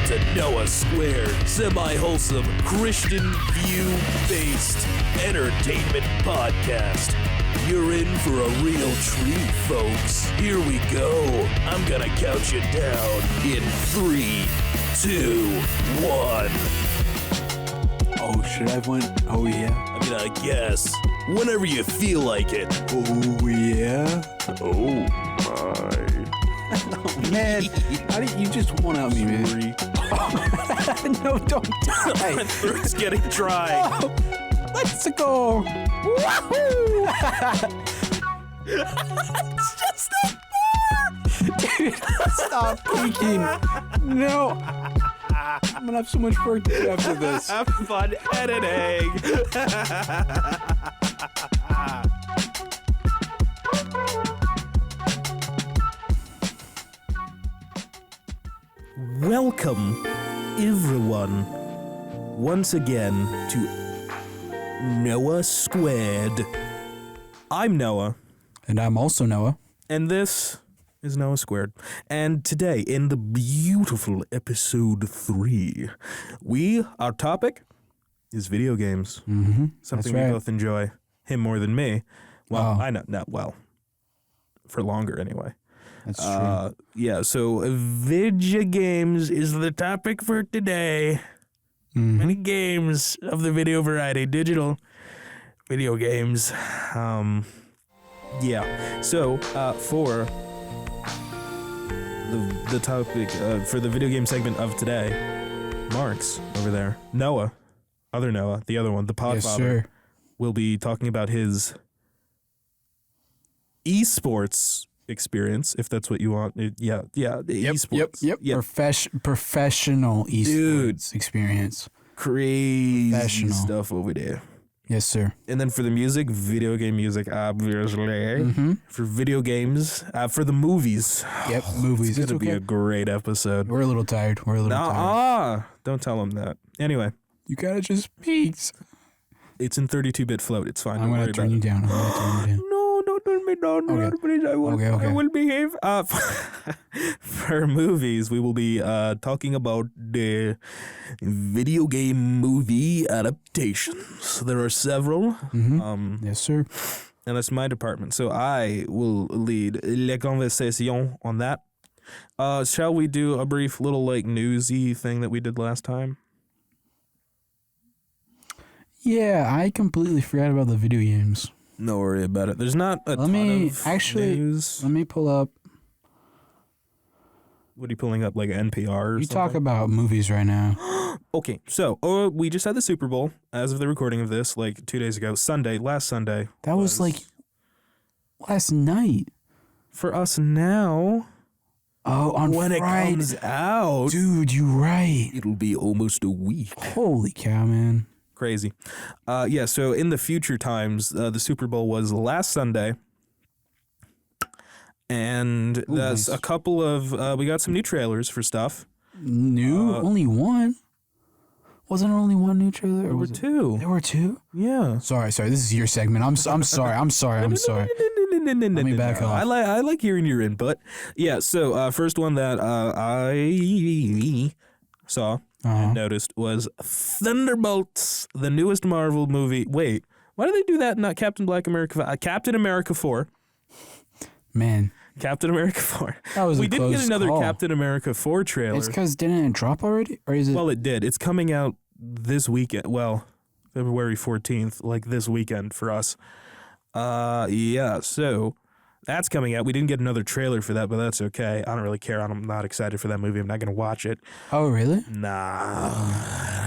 To Noah Squared, semi-wholesome, Christian view-based entertainment podcast. You're in for a real treat, folks. Here we go. I'm gonna count you down in 3, 2, 1. Oh, should I have one? Oh, yeah. I mean, I guess. Whenever you feel like it. Oh, yeah. Oh, my. Oh, man. How did you just one out me, man? No, don't die. My throat's getting dry. Oh, let's go. Wahoo! It's just a bar. Dude, stop peeking. No. I'm gonna have so much work to do after this. Have fun editing. Welcome, everyone, once again to Noah Squared. I'm Noah. And I'm also Noah. And this is Noah Squared. And today, in the beautiful episode 3, our topic is video games. Mm-hmm. Something That's right. we both enjoy. Him more than me. Well, Oh. I know, not well. For longer, anyway. That's true. Yeah, so video games is the topic for today. Mm-hmm. Many games of the video variety, digital video games. Yeah. So, for the topic, for the video game segment of today, Mark's over there. Noah, other Noah, the other one, the Podfather, Yes, sir. will be talking about his esports experience, if that's what you want. Esports. Yep. Yeah. Professional esports Dude. experience. Crazy Professional. stuff over there. Yes, sir. And then for the music, video game music, obviously. Mm-hmm. For video games, for the movies. Yep, movies. It's It's gonna be okay. a great episode. We're a little tired. Nuh-uh. Don't tell him that. Anyway, You gotta just peek. it's in 32-bit float. It's fine. I'm Don't gonna worry turn about you it. down. I'm gonna turn you down. No, don't turn me down. Okay. No, please, I will. Okay. I will behave. For movies, we will be talking about the video game movie adaptations. There are several. Mm-hmm. Yes, sir. And that's my department. So I will lead la conversation on that. Shall we do a brief little newsy thing that we did last time? Yeah, I completely forgot about the video games. No worry about it. There's not a ton of news. Let me pull up. What are you pulling up, like NPR or You something? talk about movies right now. Okay, so we just had the Super Bowl as of the recording of this, 2 days ago. last Sunday. That was like last night. For us now, Oh, on when Friday. it comes out, Dude, you right. it'll be almost a week. Holy cow, man. Crazy. Yeah, so in the future times, the Super Bowl was last Sunday. And that's nice. a couple of, we got some new trailers for stuff. New? Only one? Wasn't there only one new trailer? There were was it- two. There were two? Yeah. Sorry. This is your segment. I'm sorry. I'm sorry. Let me back off. I like hearing your input. Yeah, so first one that I saw and noticed was Thunderbolts, the newest Marvel movie. Wait, why did they do that? Not Captain America 4. Man, Captain America 4. that was We a didn't get close another call. Captain America 4 trailer. It's because didn't it drop already? Or is it? Well, it did. It's coming out this weekend. Well, February 14th, this weekend for us. Yeah, so that's coming out. We didn't get another trailer for that, but that's okay. I don't really care. I'm not excited for that movie. I'm not going to watch it. Oh, really? Nah,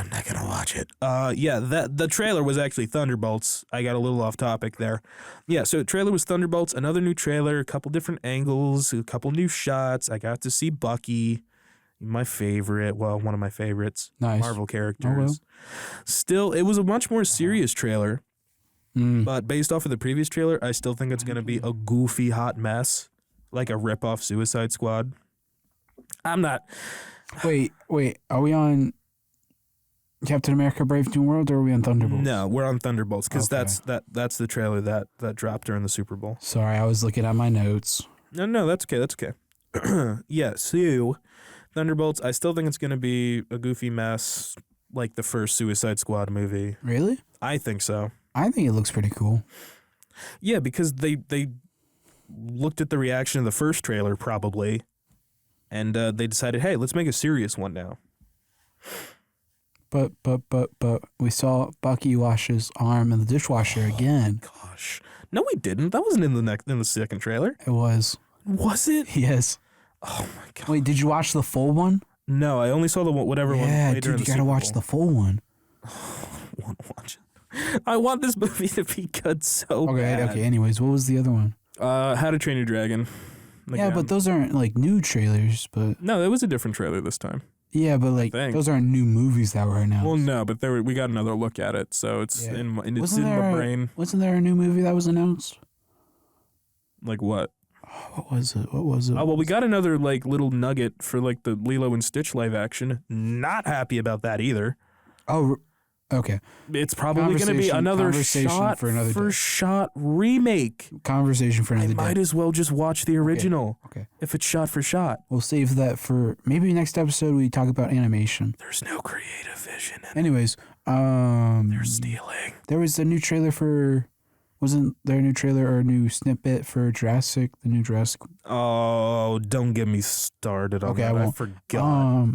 I'm not going to watch it. Yeah, the trailer was actually Thunderbolts. I got a little off topic there. Yeah, so the trailer was Thunderbolts, another new trailer, a couple different angles, a couple new shots. I got to see Bucky, my favorite, one of my favorites, Nice. Marvel characters. Oh, well. Still, it was a much more serious trailer. But based off of the previous trailer, I still think it's going to be a goofy hot mess, like a rip-off Suicide Squad. I'm not... Wait. Are we on Captain America Brave New World or are we on Thunderbolts? No, we're on Thunderbolts because Okay. that's the trailer that dropped during the Super Bowl. Sorry, I was looking at my notes. No, that's okay. That's okay. Yeah, so Thunderbolts, I still think it's going to be a goofy mess like the first Suicide Squad movie. Really? I think so. I think it looks pretty cool. Yeah, because they looked at the reaction of the first trailer probably, and they decided, hey, let's make a serious one now. But we saw Bucky wash his arm in the dishwasher again. Gosh, no, we didn't. That wasn't in the second trailer. It was. Was it? Yes. Oh my god. Wait, did you watch the full one? No, I only saw the one, whatever one. Yeah, played during dude, you the gotta Super watch Bowl. the full one. I want to watch it. I want this movie to be good so bad. Okay. Anyways, what was the other one? How to Train Your Dragon. Yeah, Again. but those aren't like new trailers. But No, it was a different trailer this time. yeah, but like Thanks. those aren't new movies that were announced. Well, no, but we got another look at it, so it's Yeah. in my Wasn't brain. Wasn't there a new movie that was announced? Like what? What was it? Oh well, we got another like little nugget for like the Lilo and Stitch live action. Not happy about that either. Oh, okay. It's probably going to be another Conversation shot for another day. shot remake. Conversation for I another might day. as well just watch the original Okay. if it's shot for shot. We'll save that for maybe next episode. We talk about animation. There's no creative vision. Anyways, They're stealing. there was a new trailer for. Wasn't there a new trailer or a new snippet for Jurassic? The new Jurassic. Oh, don't get me started on Okay, that. I I won't. forgot.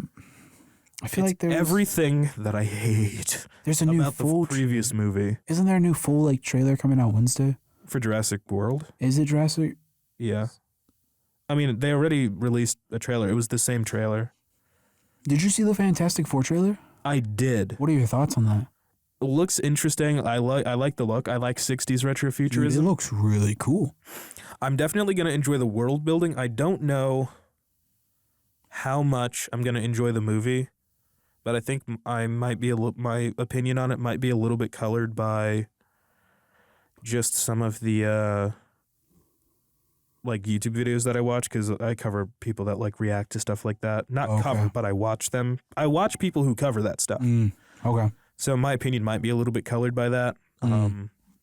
I feel It's like there's everything that I hate there's a new about the full. previous movie Isn't there a new full like trailer coming out Wednesday? for Jurassic World. Is it Jurassic? Yeah. I mean, they already released a trailer. It was the same trailer. Did you see the Fantastic Four trailer? I did. What are your thoughts on that? It looks interesting. I like the look. I like 60s retrofuturism. Dude, it looks really cool. I'm definitely going to enjoy the world building. I don't know how much I'm going to enjoy the movie, but I think I might be my opinion on it might be a little bit colored by just some of the like YouTube videos that I watch, because I cover people that like react to stuff like that. Not Okay. cover, but I watch them. I watch people who cover that stuff. Okay. So my opinion might be a little bit colored by that.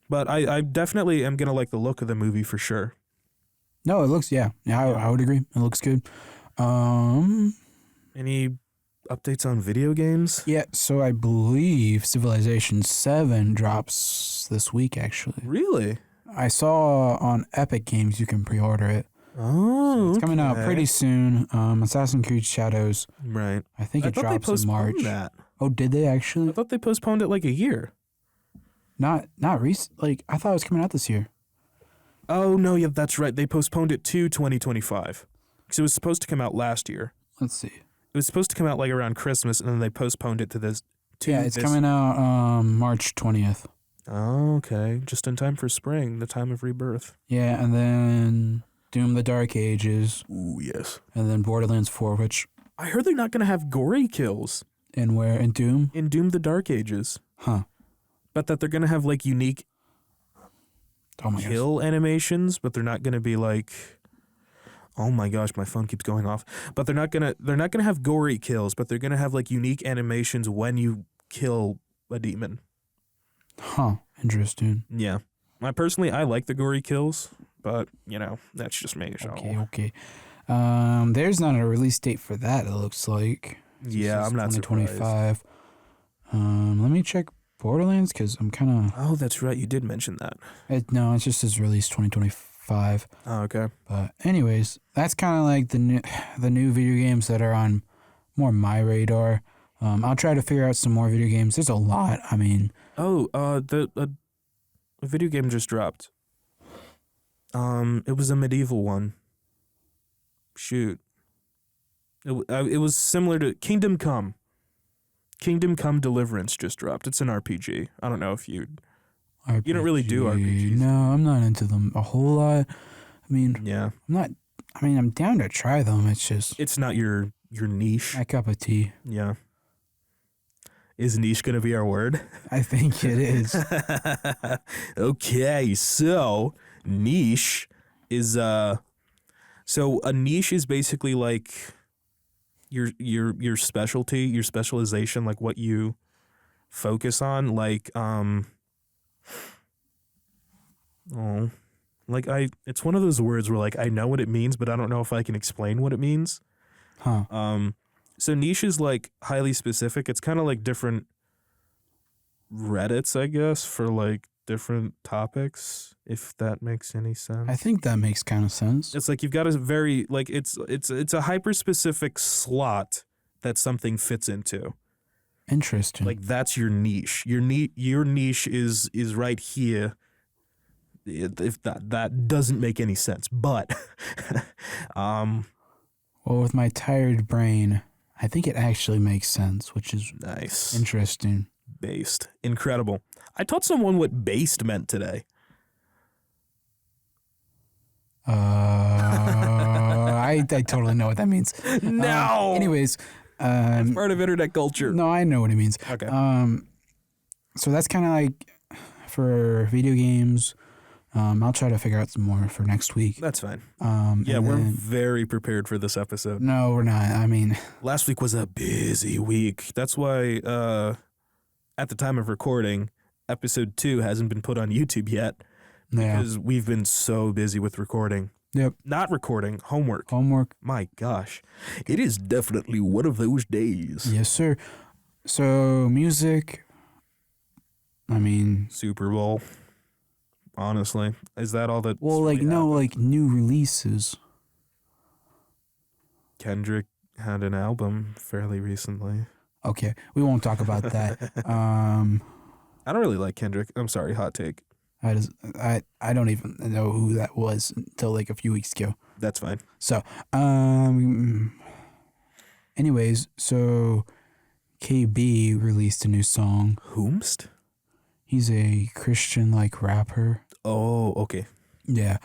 But I definitely am going to like the look of the movie for sure. No, it looks I would agree. It looks good. Any updates on video games? Yeah, so I believe Civilization 7 drops this week actually. Really? I saw on Epic Games you can pre-order it. Oh, It's coming out okay. pretty soon. Assassin's Creed Shadows. Right. I think I it thought they drops in postponed March. that. Oh, did they actually? I thought they postponed it like a year. Not recent. Like I thought it was coming out this year. Oh, no, yeah, that's right. They postponed it to 2025. Because it was supposed to come out last year. Let's see. It was supposed to come out like around Christmas, and then they postponed it to this. It's coming out March 20th. Oh, okay. Just in time for spring, the time of rebirth. Yeah, and then Doom: The Dark Ages, Ooh, yes. and then Borderlands 4, which I heard they're not going to have gory kills in Doom? in Doom: The Dark Ages. Huh. But that they're going to have like unique Oh my gosh. kill animations, but they're not going to be like, oh my gosh, my phone keeps going off. But they're not going to have gory kills, but they're going to have like unique animations when you kill a demon. Huh. Interesting. Yeah. I like the gory kills, but that's just me. So. Okay. There's not a release date for that, it looks like. Yeah, I'm not surprised. 2025. Let me check Borderlands because I'm kind of. Oh, that's right. You did mention that. No, it just says release 2025. Oh, okay. But anyways, that's kind of like the new video games that are on more my radar. I'll try to figure out some more video games. There's a lot. I mean. Oh, a video game just dropped. It was a medieval one. Shoot. It was similar to Kingdom Come. Kingdom Come Deliverance just dropped. It's an RPG. I don't know if you don't really do RPGs. No, I'm not into them a whole lot. I mean, Yeah. I'm down to try them. It's just It's not your niche. my cup of tea. Yeah. Is niche going to be our word? I think it is. Okay, so niche is so a niche is basically like your specialty, your specialization, like what you focus on, like it's one of those words where like I know what it means, but I don't know if I can explain what it means. Huh. So niche is like highly specific. It's kind of like different Reddits, I guess, for like different topics, if that makes any sense. I think that makes kind of sense. It's like you've got a very like it's a hyper specific slot that something fits into. Interesting. Like that's your niche. Your niche is right here. If that doesn't make any sense, but well, with my tired brain, I think it actually makes sense, which is nice. Interesting. Based. Incredible. I taught someone what based meant today. I totally know what that means. No. Anyways, It's part of internet culture. no, I know what it means. Okay. So that's kind of like for video games. I'll try to figure out some more for next week. That's fine. Yeah, We're very prepared for this episode. No, we're not. I mean, Last week was a busy week. That's why at the time of recording, episode 2 hasn't been put on YouTube yet yeah. because we've been so busy with recording. Yep. Not recording, homework. Homework. My gosh. It is definitely one of those days. Yes, sir. So music. I mean, Super Bowl. Honestly, is that all that? well, like no, like new releases. Kendrick had an album fairly recently. Okay, we won't talk about that. I don't really like Kendrick. I'm sorry, hot take. I don't even know who that was until like a few weeks ago. That's fine. So, anyways, so KB released a new song. Whomst? He's a Christian like rapper. Oh, okay. Yeah.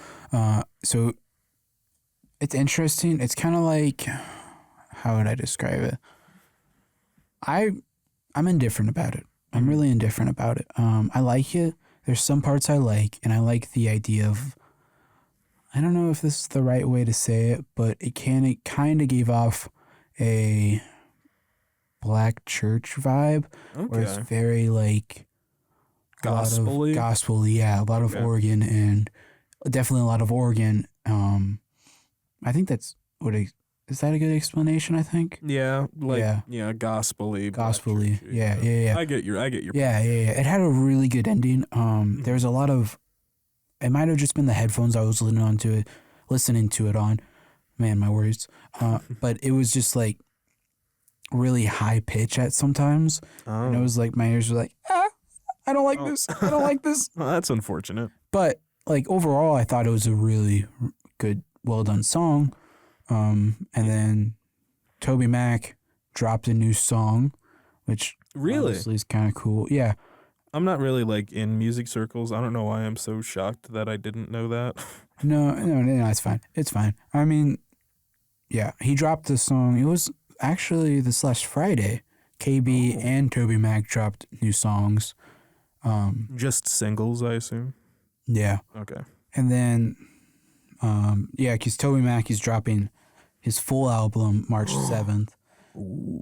So it's interesting. It's kind of like, how would I describe it? I'm indifferent about it. I'm really indifferent about it. I like it. There's some parts I like, and I like the idea of, I don't know if this is the right way to say it, but it kind of gave off a black church vibe, where it's Okay. very like Gospel-y? gospel-y, yeah, a lot of Okay. organ, and definitely a lot of organ. I think that's is that a good explanation? I think Yeah, like Yeah. gospel-y. black gospel-y, church, yeah. I get your. Yeah. It had a really good ending. There's a lot of. It might have just been the headphones I was listening to it on. Man, my words. But it was just like really high pitch at sometimes, and it Oh, was like my ears were like, I don't like this. I don't like this. well, that's unfortunate. But like overall, I thought it was a really good, well done song. And then Toby Mac dropped a new song, which Really? honestly is kind of cool. Yeah. I'm not really like in music circles. I don't know why I'm so shocked that I didn't know that. No, it's fine. It's fine. I mean, yeah, he dropped the song. It was actually this last Friday. KB and Toby Mac dropped new songs. Just singles, I assume. Yeah. Okay. And then, because Toby Mac is dropping his full album March 7th.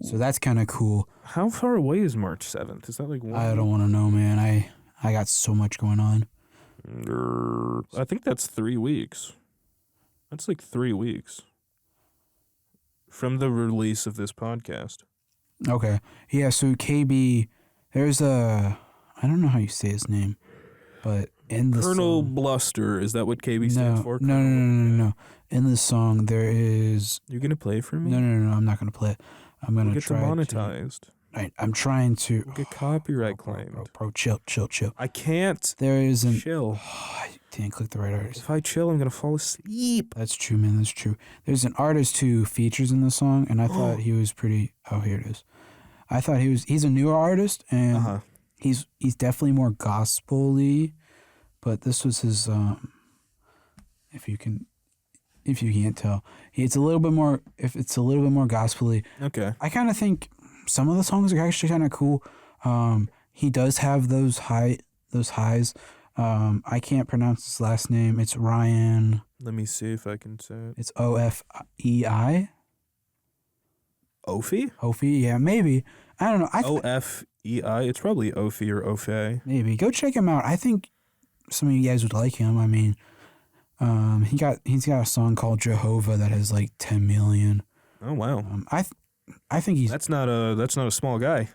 So that's kind of cool. How far away is March 7th? Is that like one? I don't want to know, man. I got so much going on. I think that's 3 weeks. That's like 3 weeks from the release of this podcast. Okay. Yeah, so KB, there's I don't know how you say his name, but in the Colonel song, Bluster, is that what KB stands for? No. In the song, there is You gonna play for me? no. I'm not gonna play it. I'm gonna We'll get try demonetized. I'm trying to. We'll get copyright claimed. Bro, chill. I can't There is an. chill. I didn't click the right artist. If I chill, I'm gonna fall asleep. That's true, man. That's true. There's an artist who features in the song, and I thought he was pretty. Oh, here it is. I thought he's a newer artist, and he's definitely more gospel-y, but this was his. If you can't tell, it's a little bit more. If it's a little bit more gospel-y, Okay. I kind of think some of the songs are actually kind of cool. He does have those highs. I can't pronounce his last name. It's Ryan. Let me see if I can say it. It's Ofei. Ophie? Ofei, yeah, maybe. I don't know. Ofei. It's probably Ophie or Ofe. Maybe go check him out. I think some of you guys would like him. I mean, he's got a song called Jehovah that has like 10 million. Oh wow. I think he's. That's not a small guy.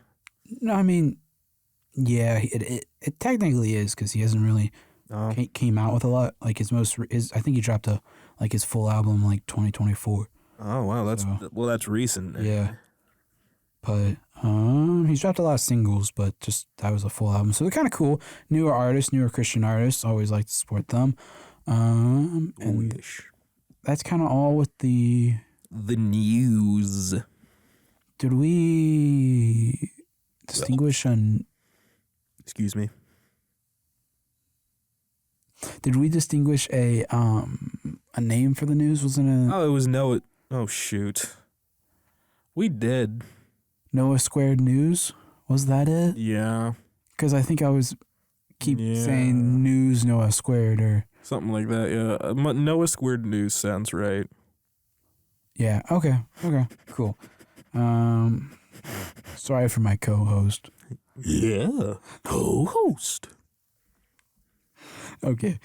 No, I mean, yeah, it technically is because he hasn't really came out with a lot. Like his I think he dropped his full album like 2024. Oh wow, that's recent. Yeah, but he's dropped a lot of singles, but just that was a full album, so they're kind of cool. Newer Christian artists, always like to support them. And that's kind of all with the news. Did we distinguish Excuse me. Did we distinguish a name for the news? Wasn't it? Oh, it was Noah. Oh shoot. We did. Noah Squared News? Was that it? Yeah. Because I think I was saying News Noah Squared or something like that. Yeah. Noah Squared News sounds right. Yeah. Okay. Cool. Sorry for my co-host. Yeah. Co-host. Okay.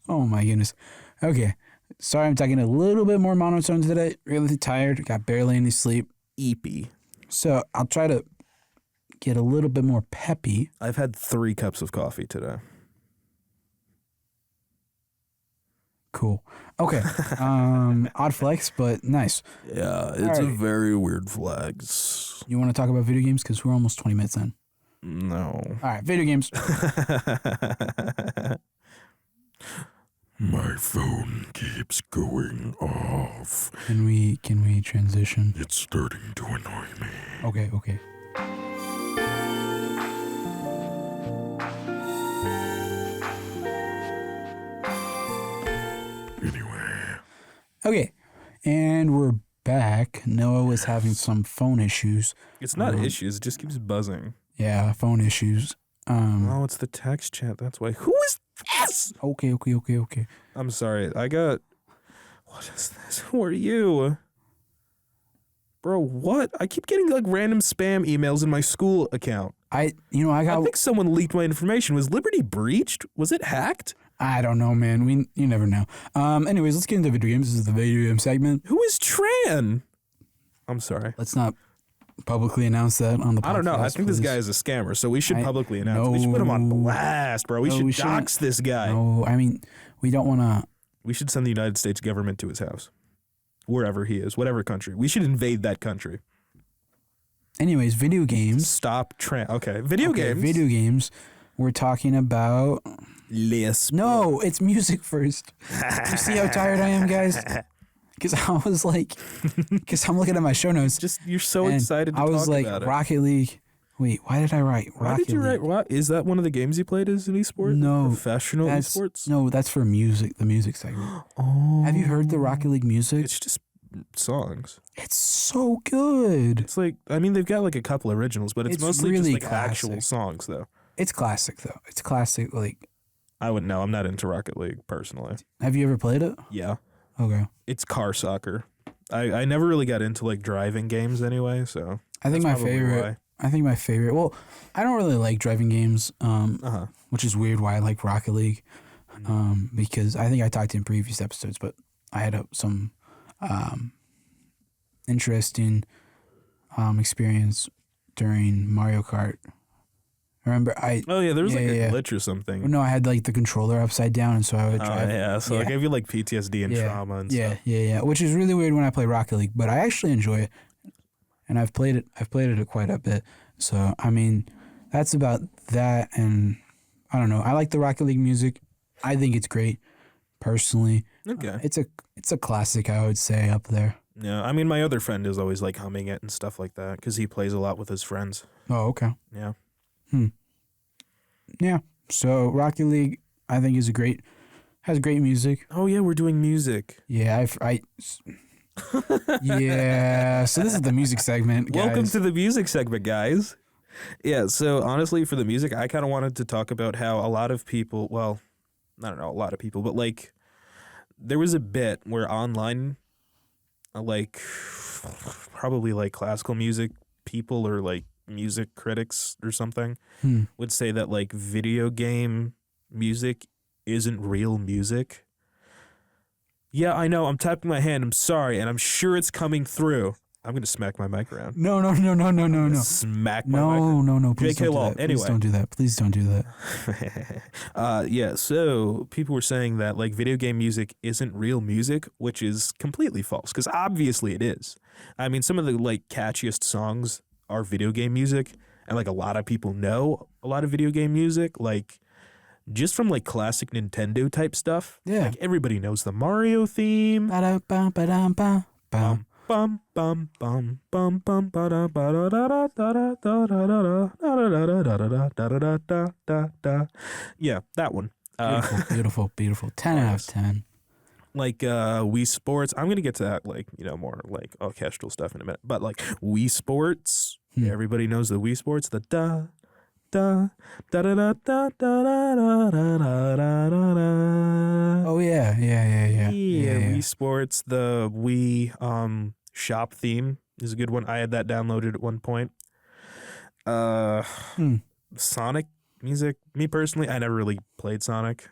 Oh my goodness. Okay. Sorry I'm talking a little bit more monotone today. Really tired. Got barely any sleep. Eepy. So I'll try to get a little bit more peppy. I've had 3 cups of coffee today. Cool. Okay. Odd flex, but nice. Yeah, it's a very weird flex. You want to talk about video games? Because we're almost 20 minutes in. No. All right, video games. My phone keeps going off. Can we transition? It's starting to annoy me. Okay. Anyway. Okay, and we're back. Noah was having some phone issues. It's not issues, it just keeps buzzing. Yeah, phone issues. Oh, it's the text chat, that's why. Who is this? Okay. I'm sorry, what is this? Who are you? Bro, what? I keep getting like random spam emails in my school account. I I think someone leaked my information. Was Liberty breached? Was it hacked? I don't know, man. You never know. Anyways, let's get into video games. This is the video game segment. Who is Tran? I'm sorry. Let's not publicly announce that on the podcast. I don't know. I think this guy is a scammer, so we should publicly announce it. We should put him on blast, bro. We should dox this guy. No, I mean, we don't want to. We should send the United States government to his house. Wherever he is, whatever country. We should invade that country. Anyways, video games. Stop Tran. Okay, video games. Video games. We're talking about... Lisp. No, it's music first. You see how tired I am, guys? Because I was like... Because I'm looking at my show notes. Just, you're so excited to talk about it. I was like, Rocket League... Wait, why did I write Rocket League? Why did you write Rocket? Is that one of the games you played as an esport? No. Professional esports? No, that's for music, the music segment. Oh. Have you heard the Rocket League music? It's just songs. It's so good. It's like, I mean, they've got like a couple originals, but it's mostly really just like classic. actual songs, though. It's classic, though. It's classic. Like, I wouldn't know. I'm not into Rocket League, personally. have you ever played it? Yeah. Okay. It's car soccer. I never really got into like driving games anyway, so. I think that's my probably favorite. why. I think my favorite. Well, I don't really like driving games. Which is weird. Why I like Rocket League, because I think I talked in previous episodes, but I had some interesting experience during Mario Kart. Remember, Oh yeah, there was a glitch or something. No, I had like the controller upside down, and so I would drive. Oh yeah, so it gave you like PTSD and trauma and stuff. Yeah, which is really weird when I play Rocket League, but I actually enjoy it, and I've played it quite a bit. So I mean, that's about that, and I don't know. I like the Rocket League music. I think it's great, personally. Okay. It's a classic, I would say, up there. Yeah, I mean, my other friend is always like humming it and stuff like that because he plays a lot with his friends. Oh, okay. Yeah. Yeah. So Rocket League, I think, has great music. Oh yeah, we're doing music. Yeah, Yeah. So this is the music segment, guys. Welcome to the music segment, guys. Yeah, so honestly, for the music, I kind of wanted to talk about how a lot of people, well, I don't know, a lot of people, but like, there was a bit where online, like, probably like classical music people or like music critics or something would say that like video game music isn't real music. Yeah, I know. I'm tapping my hand. I'm sorry, and I'm sure it's coming through. I'm gonna smack my mic around. No. Smack my mic. No. Please JK don't Law. do that. Anyway. Please don't do that. Please don't do that. Yeah. So people were saying that like video game music isn't real music, which is completely false because obviously it is. I mean, some of the like catchiest songs are video game music, and like a lot of people know a lot of video game music, like. Just from like classic Nintendo type stuff. Yeah. Like everybody knows the Mario theme. Ba-da-bum, ba-dum, bum, bum. Bum bum bum bum bum ba da ba da da da da da da da da da da da da. Yeah, that one. Beautiful. 10 out of 10. Like Wii Sports. I'm gonna get to that like more like orchestral stuff in a minute. But like Wii Sports, everybody knows the Wii Sports. The da da da da da da da da da da da. Oh yeah. Yeah, Wii Sports, the Wii shop theme is a good one. I had that downloaded at one point. Sonic music. Me personally, I never really played Sonic.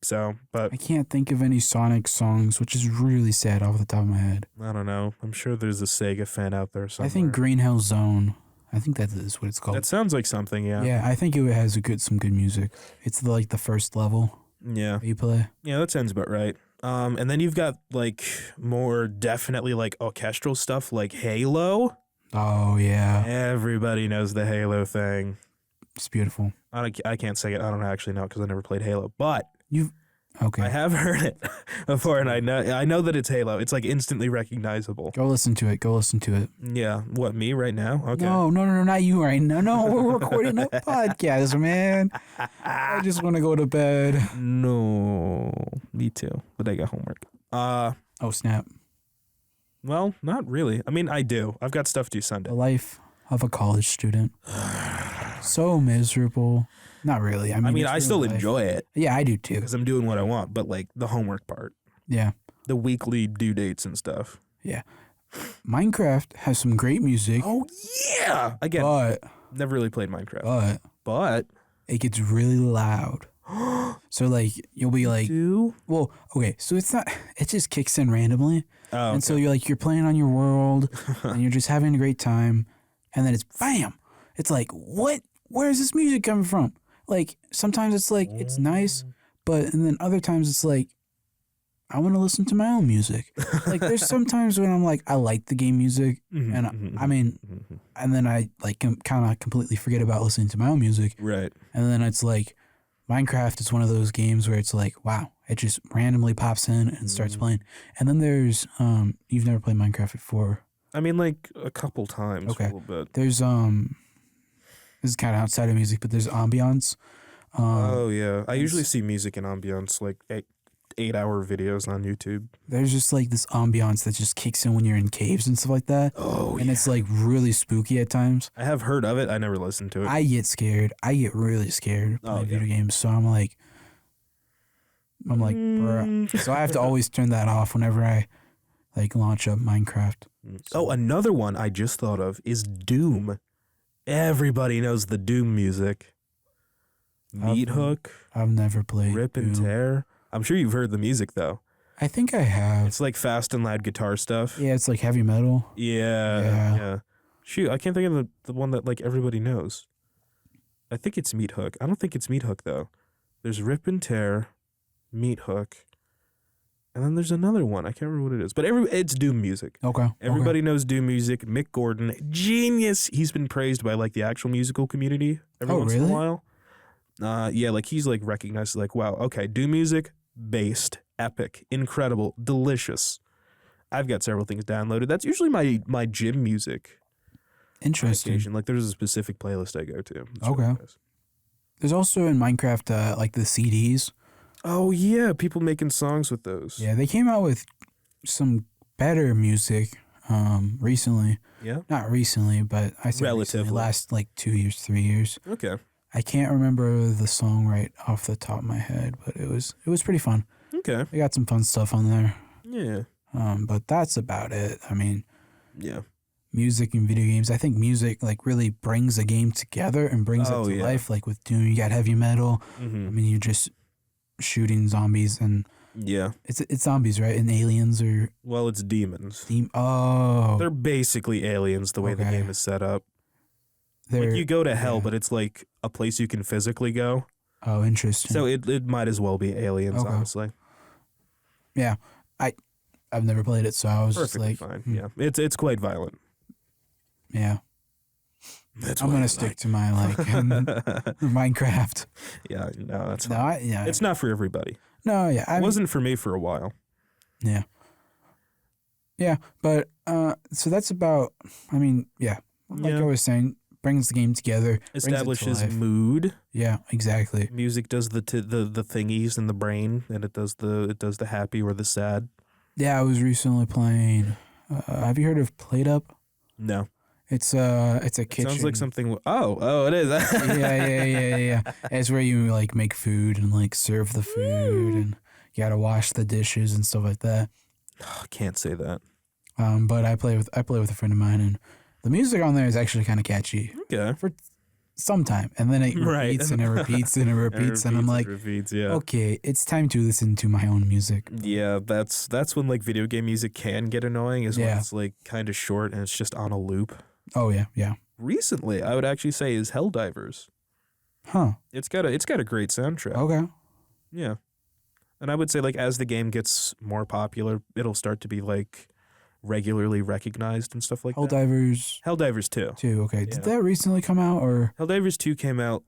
So, but I can't think of any Sonic songs, which is really sad off the top of my head. I don't know. I'm sure there's a Sega fan out there somewhere. I think Green Hill Zone. I think that is what it's called. That sounds like something, yeah. Yeah, I think it has some good music. It's like the first level Yeah. that you play. Yeah, that sounds about right. And then you've got like more definitely like orchestral stuff like Halo. Oh yeah, Everybody knows the Halo thing. it's beautiful. I can't say it. I don't actually know because I never played Halo, but Okay, I have heard it before, and I know that it's Halo. It's like instantly recognizable. go listen to it. Yeah, what, me right now? Okay. No, not you right now. No, we're recording a podcast, man. I just want to go to bed. No, me too. But I got homework. Oh snap! Well, not really. I mean, I do. I've got stuff due The Sunday. life of a college student. So miserable. Not really. I mean, I it's still real life. enjoy it Yeah, I do too. because I'm doing what I want. But like the homework part, Yeah. the weekly due dates and stuff. Minecraft has some great music, Oh yeah. Again, but never really played Minecraft. But it gets really loud. So like you'll be like, do well, okay, so it just kicks in randomly. oh, And so you're playing on your world and you're just having a great time, and then it's bam. It's like, what? Where is this music coming from? Like sometimes it's like it's nice, and then other times it's like I want to listen to my own music. Like there's sometimes when I'm like I like the game music, and I mean, and then I like kind of completely forget about listening to my own music, right. and then it's like Minecraft is one of those games where it's like, wow, it just randomly pops in and starts playing. And then there's you've never played Minecraft before. I mean, like a couple times, Okay. a little bit. There's this is kind of outside of music, but there's ambiance. Oh yeah, I usually see music and ambience like 8-hour videos on YouTube. There's just like this ambiance that just kicks in when you're in caves and stuff like that. Oh And it's like really spooky at times. I have heard of it. I never listened to it. I get scared. I get really scared playing yeah. video games. So I'm like, bruh. So I have to always turn that off whenever I like launch up Minecraft. Oh, another one I just thought of is Doom. Everybody knows the Doom music. Meat Hook, I've never played Rip and Doom. Tear. I'm sure you've heard the music though. I think I have. It's like fast and loud guitar stuff. Yeah, it's like heavy metal. Yeah. Shoot, I can't think of the one that like everybody knows. I think it's Meat Hook. I don't think it's Meat Hook though. There's Rip and Tear, Meat Hook, and then there's another one. I can't remember what it is. But it's Doom music. Okay. Everybody knows Doom music. Mick Gordon, genius. He's been praised by like the actual musical community every Oh, once in really? a while. Yeah, like he's like recognized like, wow, okay, Doom music, based, epic, incredible, delicious. I've got several things downloaded. That's usually my gym music. on Interesting. occasion. Like there's a specific playlist I go to. It's Okay. really nice. There's also in Minecraft like the CDs. Oh yeah, people making songs with those. Yeah, they came out with some better music recently. Yeah. Not recently, but I say Relatively. recently, last like 2 years, 3 years. Okay. I can't remember the song right off the top of my head, but it was pretty fun. Okay. We got some fun stuff on there. Yeah. But that's about it. I mean, Yeah. music and video games. I think music like really brings a game together and brings Oh, it to yeah. life. Like with Doom, you got heavy metal. Mm-hmm. I mean, you're just shooting zombies, and Yeah. it's zombies, right? And aliens or Well, it's demons. oh, They're basically aliens the way the Okay. game is set up. they're Like you go to hell, yeah. but it's like a place you can physically go. oh, interesting. So it might as well be aliens, Okay. honestly. yeah, I've never played it, so I was Perfectly just like, fine. hmm, Yeah. It's quite violent. yeah. That's I'm gonna stick to my like Minecraft. Yeah, no, that's No, fine. yeah, It's not for everybody. no, yeah. It wasn't for me for a while. Yeah. Yeah, but so that's about. I mean, yeah, like Yeah. I was saying, brings the game together, brings it to Establishes life. mood. Yeah, exactly. Music does the thingies in the brain, and it does the happy or the sad. Yeah, I was recently playing. Have you heard of Plate Up? No, It's a it kitchen. sounds like something. Oh, it is. yeah. It's where you like make food and like serve the food, and you gotta wash the dishes and stuff like that. I can't say that. But I play with a friend of mine, and the music on there is actually kind of catchy Okay. for some time, and then it Right. repeats and it repeats and it repeats, and I'm like, repeats, yeah. okay, it's time to listen to my own music. Yeah, that's when like video game music can get annoying, is when Yeah. it's like kind of short and it's just on a loop. Oh yeah. Recently, I would actually say is Helldivers. Huh. It's got a great soundtrack. Okay. Yeah. And I would say like as the game gets more popular, it'll start to be like regularly recognized and stuff like that. Helldivers Helldivers 2. 2. Okay. Yeah. Did that recently come out or? Helldivers 2 came out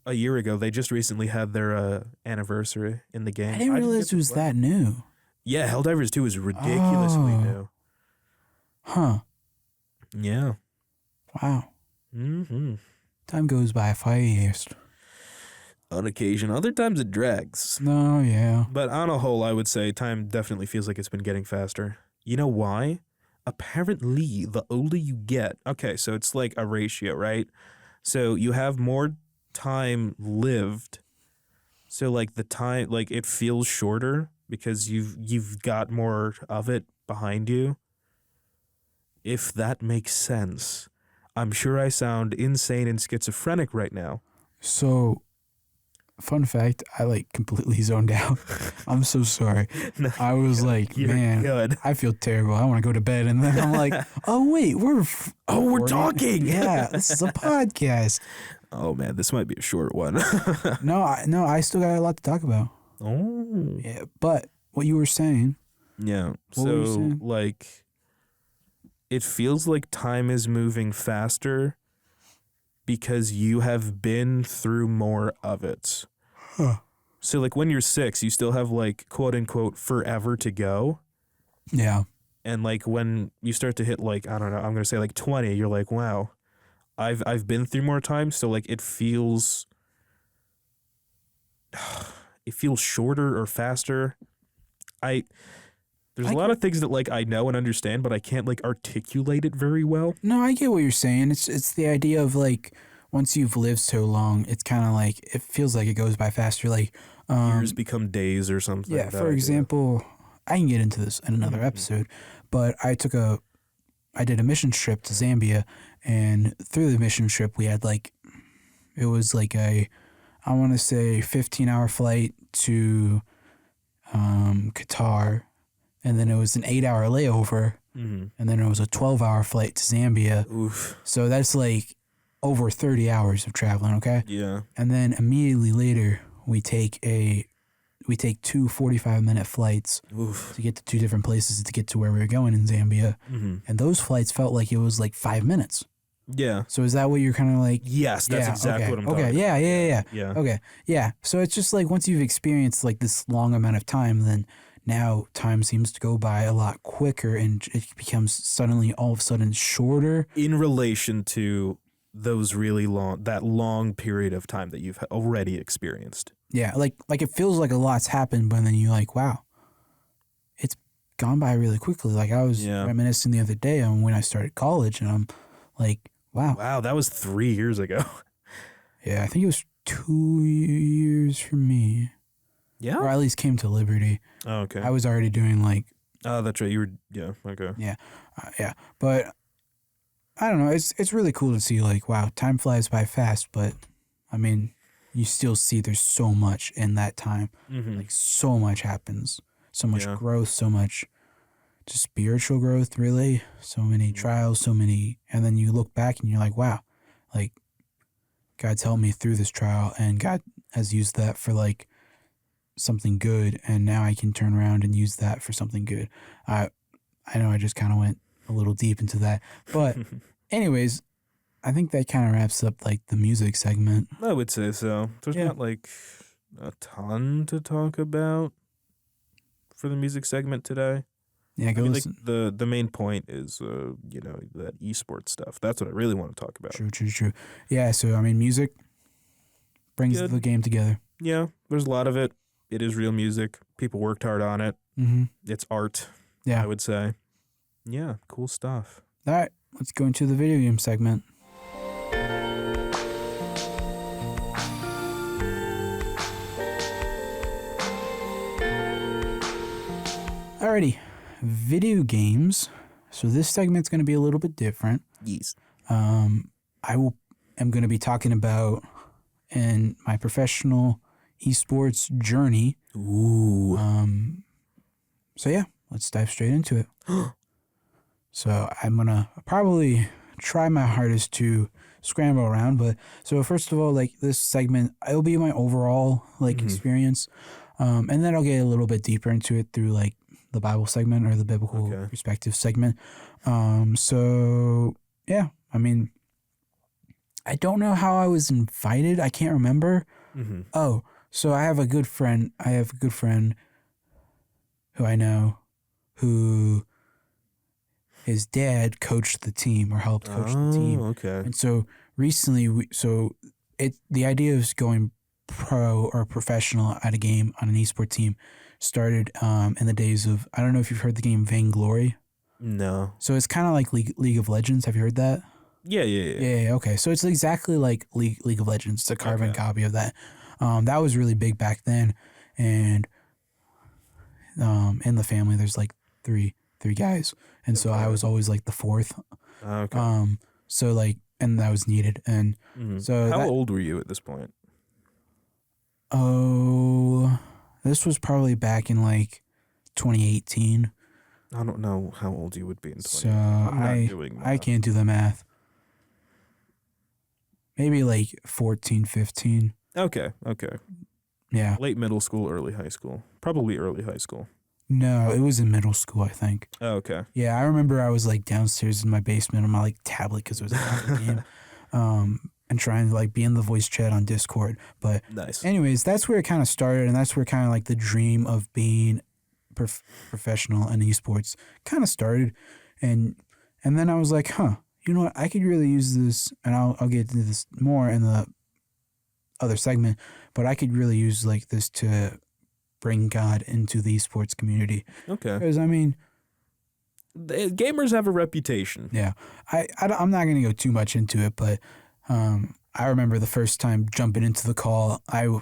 a year ago. They just recently had their anniversary in the game. I didn't realize get it was to play. that new. Yeah, Helldivers 2 is ridiculously Oh. new. Huh. Yeah. Wow. Mm-hmm. Time goes by fast. On occasion. Other times it drags. No, yeah. But on a whole, I would say time definitely feels like it's been getting faster. You know why? Apparently, the older you get, okay, so it's like a ratio, right? So you have more time lived. So like the time, like it feels shorter because you've got more of it behind you. If that makes sense. I'm sure I sound insane and schizophrenic right now. So, fun fact, I like completely zoned out. I'm so sorry. No, I was like, you're man, good. I feel terrible. I want to go to bed. And then I'm like, oh, wait, we're We're recording? talking. Yeah, this is a podcast. Oh man, this might be a short one. No, I still got a lot to talk about. Oh. Yeah, but what you were saying, Yeah. What were you So saying? like it feels like time is moving faster because you have been through more of it. Huh. So like when you're 6, you still have like quote unquote forever to go. yeah, And like when you start to hit like, I don't know, I'm gonna say like 20, you're like, wow, I've been through more time. So like it feels shorter or faster. There's a lot of things that like I know and understand, but I can't like articulate it very well. no, I get what you're saying. It's the idea of like once you've lived so long, it's kind of like it feels like it goes by faster. Like, Years become days or something. yeah, that for idea. example, I can get into this in another Mhm. episode, but I did a mission trip to Zambia, and through the mission trip, we had like, it was like I want to say 15-hour flight to Qatar, and then it was an 8-hour layover, Mhm. and then it was a 12-hour flight to Zambia. Oof. So that's like over 30 hours of traveling, okay? Yeah. And then immediately later, we take 2 45-minute flights Oof. to get to 2 different places to get to where we were going in Zambia. Mm-hmm. And those flights felt like it was like 5 minutes. Yeah. So is that what you're kind of like? Yes, that's yeah, exactly okay, what I'm okay, talking yeah. about. Yeah. Okay, yeah. So it's just like once you've experienced like this long amount of time, then now time seems to go by a lot quicker, and it becomes suddenly all of a sudden shorter. In relation to those really long period of time that you've already experienced. Yeah, like it feels like a lot's happened, but then you're like, wow, it's gone by really quickly. Like I was Yeah. reminiscing the other day on when I started college, and I'm like, wow. Wow, that was 3 years ago. Yeah, I think it was 2 years for me, Yeah. or at least came to Liberty. Oh, okay. I was already doing like, Oh, that's right. You were. Yeah. Okay. yeah, but I don't know. It's really cool to see like, wow, time flies by fast, but I mean, you still see there's so much in that time. Mm-hmm. Like so much happens, so much Yeah. growth, so much just spiritual growth, really. So many trials, so many, and then you look back and you're like, wow, like God's helped me through this trial, and God has used that for like something good, and now I can turn around and use that for something good. I know I just kind of went a little deep into that, but anyways, I think that kind of wraps up like the music segment. I would say so. There's Yeah. not like a ton to talk about for the music segment today. Yeah, I go mean, like listen. the main point is that esports stuff. That's what I really want to talk about. True. Yeah, so I mean, music brings Good. the game together. Yeah, there's a lot of it. It is real music. People worked hard on it. Mm-hmm. It's art, Yeah. I would say. Yeah, cool stuff. All right, let's go into the video game segment. Alrighty, video games. So this segment's going to be a little bit different. Yes. am going to be talking about in my professional esports journey. Ooh. So yeah, let's dive straight into it. So I'm gonna probably try my hardest to scramble around, but so first of all, like this segment, it'll be my overall like experience, and then I'll get a little bit deeper into it through like the Bible segment or the biblical Okay. perspective segment. So yeah, I mean, I don't know how I was invited. I can't remember. Mm-hmm. Oh, so I have a good friend. Who I know, who his dad coached the team or helped coach the team. Okay. And so recently, the idea of going pro or professional at a game on an esport team started in the days of, I don't know if you've heard the game Vainglory. No. So it's kind of like League of Legends. Have you heard that? Yeah. Yeah, okay. So it's exactly like League of Legends. It's a carbon Okay. copy of that. That was really big back then. And in the family, there's like three guys. And so I Okay. was always like the fourth. Okay. So like, and that was needed. And Mhm. so How that- old were you at this point? oh, this was probably back in like 2018. I don't know how old you would be in 20. So I'm not doing I math. can't do the math. Maybe like 14, 15. Okay. Yeah. Late middle school, early high school. Probably early high school. No, it was in middle school, I think. Oh, okay. Yeah, I remember I was like downstairs in my basement on my like tablet because it was a tablet game, and trying to like be in the voice chat on Discord. But Nice. anyways, that's where it kind of started, and that's where kind of like the dream of being professional in esports kind of started, and then I was like, huh, you know what? I could really use this, and I'll get into this more in the other segment, but I could really use like this to bring God into the esports community. Okay. Because I mean, Gamers have a reputation. yeah, I'm not gonna go too much into it, but I remember the first time jumping into the call. I'm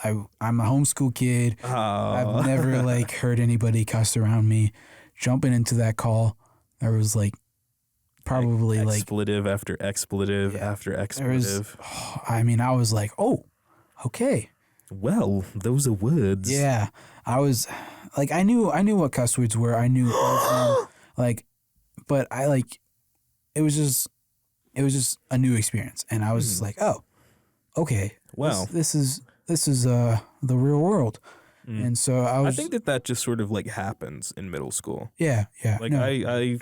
a homeschool kid. I've never like heard anybody cuss around me. Jumping into that call, there was like probably like expletive after expletive Yeah. after there was. expletive. I mean, I was like, oh, okay. Well, those are words. Yeah, I was like, I knew what cuss words were. I knew of them, like, but I like, it was just a new experience, and I was just like, oh, okay, Wow. this is the real world, and so I I was, think that just sort of like happens in middle school. yeah, Like no, I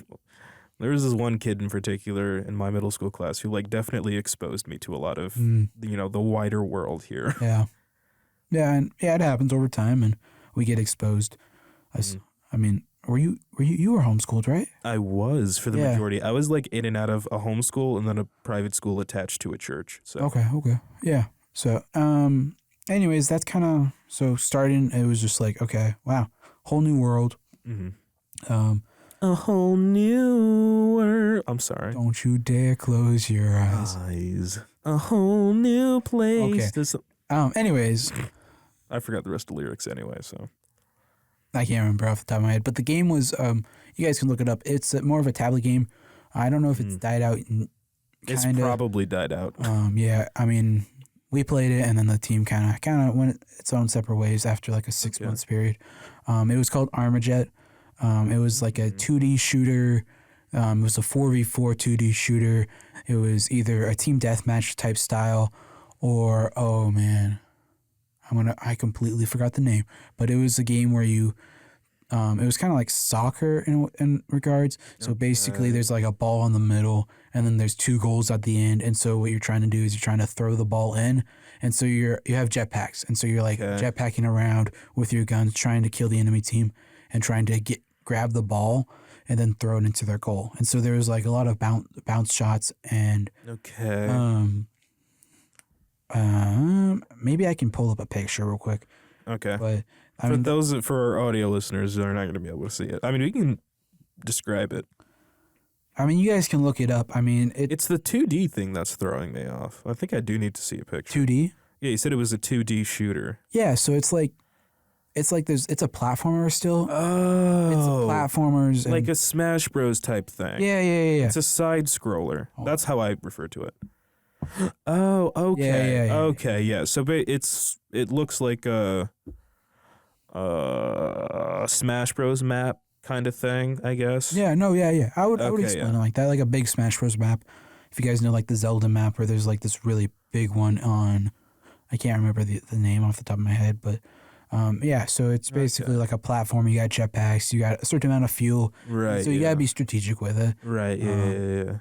there was this one kid in particular in my middle school class who like definitely exposed me to a lot of the wider world here. yeah, and yeah, it happens over time, and we get exposed. I mean, were you were homeschooled, right? I was for the Yeah. majority. I was like in and out of a homeschool and then a private school attached to a church. So Okay. Yeah. So, anyways, that's kind of, so starting, it was just like, okay, wow, whole new world. Mhm. A whole new world. I'm sorry. Don't you dare close your eyes. A whole new place. Okay. Anyways, I forgot the rest of the lyrics anyway, so. I can't remember off the top of my head, but the game was, you guys can look it up. It's more of a tablet game. I don't know if it's died out. It's probably died out. Yeah, I mean, we played it, and then the team kind of went its own separate ways after like a 6 months period. It was called Armajet. It was like a 2D shooter. It was a 4v4 2D shooter. It was either a team deathmatch type style, or oh man, I completely forgot the name. But it was a game where you, it was kind of like soccer in regards. So basically, there's like a ball in the middle, and then there's 2 goals at the end. And so what you're trying to do is you're trying to throw the ball in, and so you have jetpacks, and so you're like jetpacking around with your guns, trying to kill the enemy team, and trying to grab the ball and then throw it into their goal. And so there was like a lot of bounce shots and maybe I can pull up a picture real quick. Okay. But for our audio listeners, they're not going to be able to see it. I mean, we can describe it. I mean, you guys can look it up. I mean, it's the 2D thing that's throwing me off. I think I do need to see a picture. 2D? Yeah, you said it was a 2D shooter. Yeah, so it's a platformer still. Oh. It's a platformers. Like a Smash Bros type thing. Yeah. It's a side scroller. That's how I refer to it. Oh, okay. Yeah. Okay, yeah. So it looks like a Smash Bros map kind of thing, I guess. Yeah, no, yeah. I would explain it like that, like a big Smash Bros map. If you guys know like the Zelda map where there's like this really big one on, I can't remember the name off the top of my head, but yeah, so it's basically like a platform. You got jetpacks, you got a certain amount of fuel. Right. So you gotta be strategic with it. Right, yeah.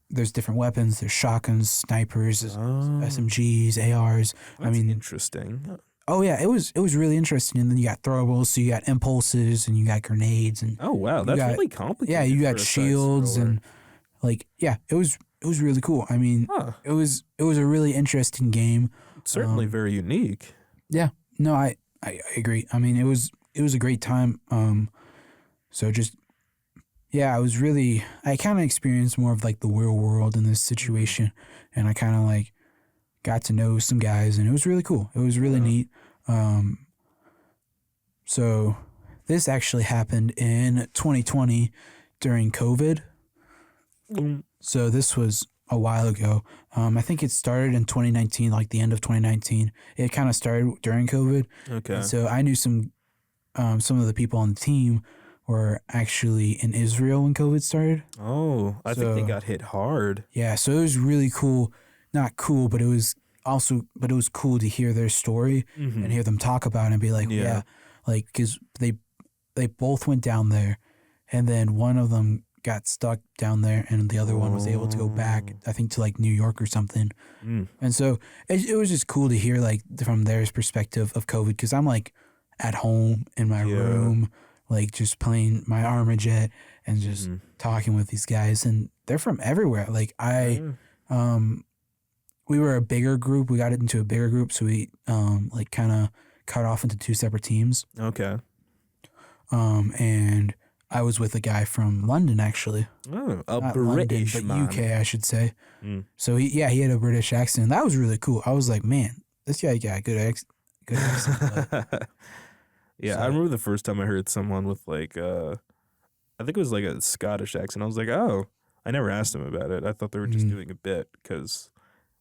There's different weapons, there's shotguns, snipers, SMGs, ARs. That's interesting. Oh yeah, it was really interesting. And then you got throwables, so you got impulses and you got grenades and oh wow, that's really complicated. Yeah, you got shields and like it was really cool. I mean, it was a really interesting game. Certainly very unique. Yeah. No, I agree. I mean, it was a great time. So just I kind of experienced more of like the real world in this situation, and I kind of like got to know some guys, and it was really cool. It was really neat. So this actually happened in 2020 during COVID. So this was a while ago. I think it started in 2019, like the end of 2019. It kind of started during COVID. Okay. And so I knew some of the people on the team were actually in Israel when COVID started. Oh, I think they got hit hard. Yeah, so it was really cool. Not cool, but it was cool to hear their story and hear them talk about it and be like, like, because they both went down there, and then one of them got stuck down there, and the other one was able to go back, I think, to like New York or something. And so it was just cool to hear like from their perspective of COVID, because I'm like at home in my room, like just playing my Armajet and just talking with these guys, and they're from everywhere. Like we were a bigger group. We got into a bigger group, so we like kind of cut off into 2 separate teams. Okay. And I was with a guy from London, actually. Oh, Not British London, but man. UK, I should say. So he had a British accent. That was really cool. I was like, man, this guy got a good accent. Yeah, I remember the first time I heard someone with like, I think it was like a Scottish accent. I was like, oh, I never asked him about it. I thought they were just doing a bit, because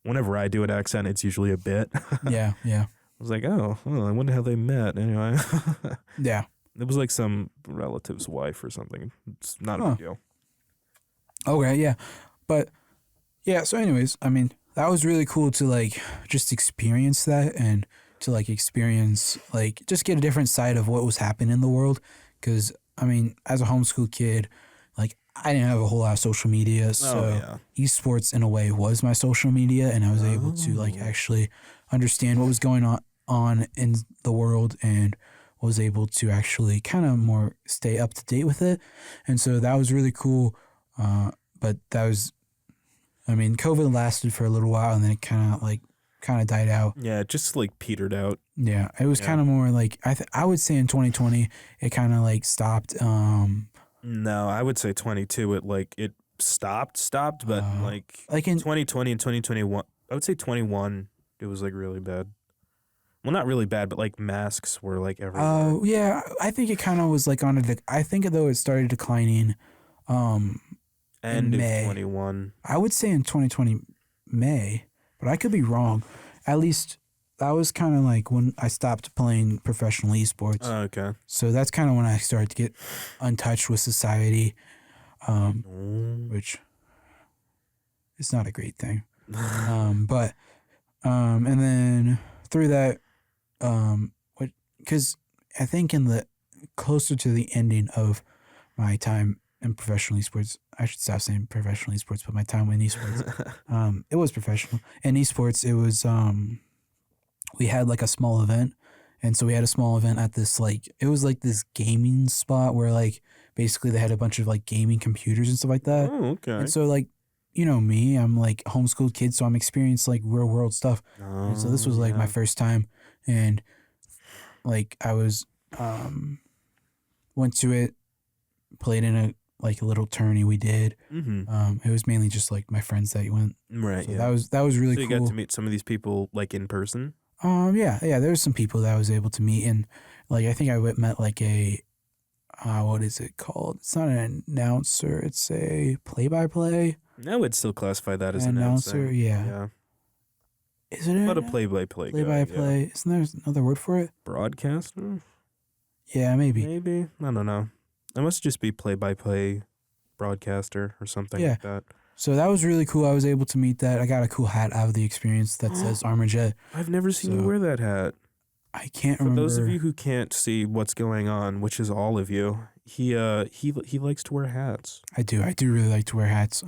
whenever I do an accent, it's usually a bit. Yeah. I was like, oh, well, I wonder how they met. Anyway. Yeah. It was like some relative's wife or something. It's not a big deal. Okay, yeah. But, yeah, so anyways, I mean, that was really cool to, like, just experience that, and to, like, experience, like, just get a different side of what was happening in the world. Because, I mean, as a homeschool kid, like, I didn't have a whole lot of social media, so esports, in a way, was my social media, and I was able to, like, actually understand what was going on in the world, and was able to actually kind of more stay up to date with it. And so that was really cool. But that was, I mean, COVID lasted for a little while, and then it kind of died out. Yeah, it just like petered out. Yeah, it was Yeah. kind of more like I would say in 2020 it kind of like stopped. No, I would say 22. It stopped, but Like in 2020 and 2021. I would say 21. It was like really bad. Well, not really bad, but like masks were like everywhere. oh yeah, I think it kind of was like on a. I think though it started declining. End of May. 21. I would say in 2020 May, but I could be wrong. At least that was kind of like when I stopped playing professional esports. Oh, okay. So that's kind of when I started to get untouched with society, which is not a great thing. But and then through that, because I think in the closer to the ending of my time in professional esports, I should stop saying professional esports, but my time in esports, it was professional. In esports, it was we had like a small event, and so we had a small event at this it was like this gaming spot where like basically they had a bunch of like gaming computers and stuff like that. Oh, okay. And so like, you know me, I'm like homeschooled kid, so I'm experienced like real world stuff. And so this was like my first time, and like I was went to it, played in a little tourney we did. Mm-hmm. It was mainly just like my friends that went. Right. So Yeah. that was really So you cool. got to meet some of these people like in person. Yeah, there was some people that I was able to meet, and like I think I met like a what is it called? It's not an announcer, it's a play-by-play. I would still classify that as An an announcer, yeah. Yeah. Is it But a play-by-play guy. play-by-play? Isn't there another word for it? Broadcaster? Yeah, maybe. Maybe. I don't know. It must just be play-by-play broadcaster or something Yeah. like that. So that was really cool. I was able to meet that. I got a cool hat out of the experience that says Armorjet. I've never seen you So, wear that hat. I can't For remember. those of you who can't see what's going on, which is all of you, he likes to wear hats. I do really like to wear hats.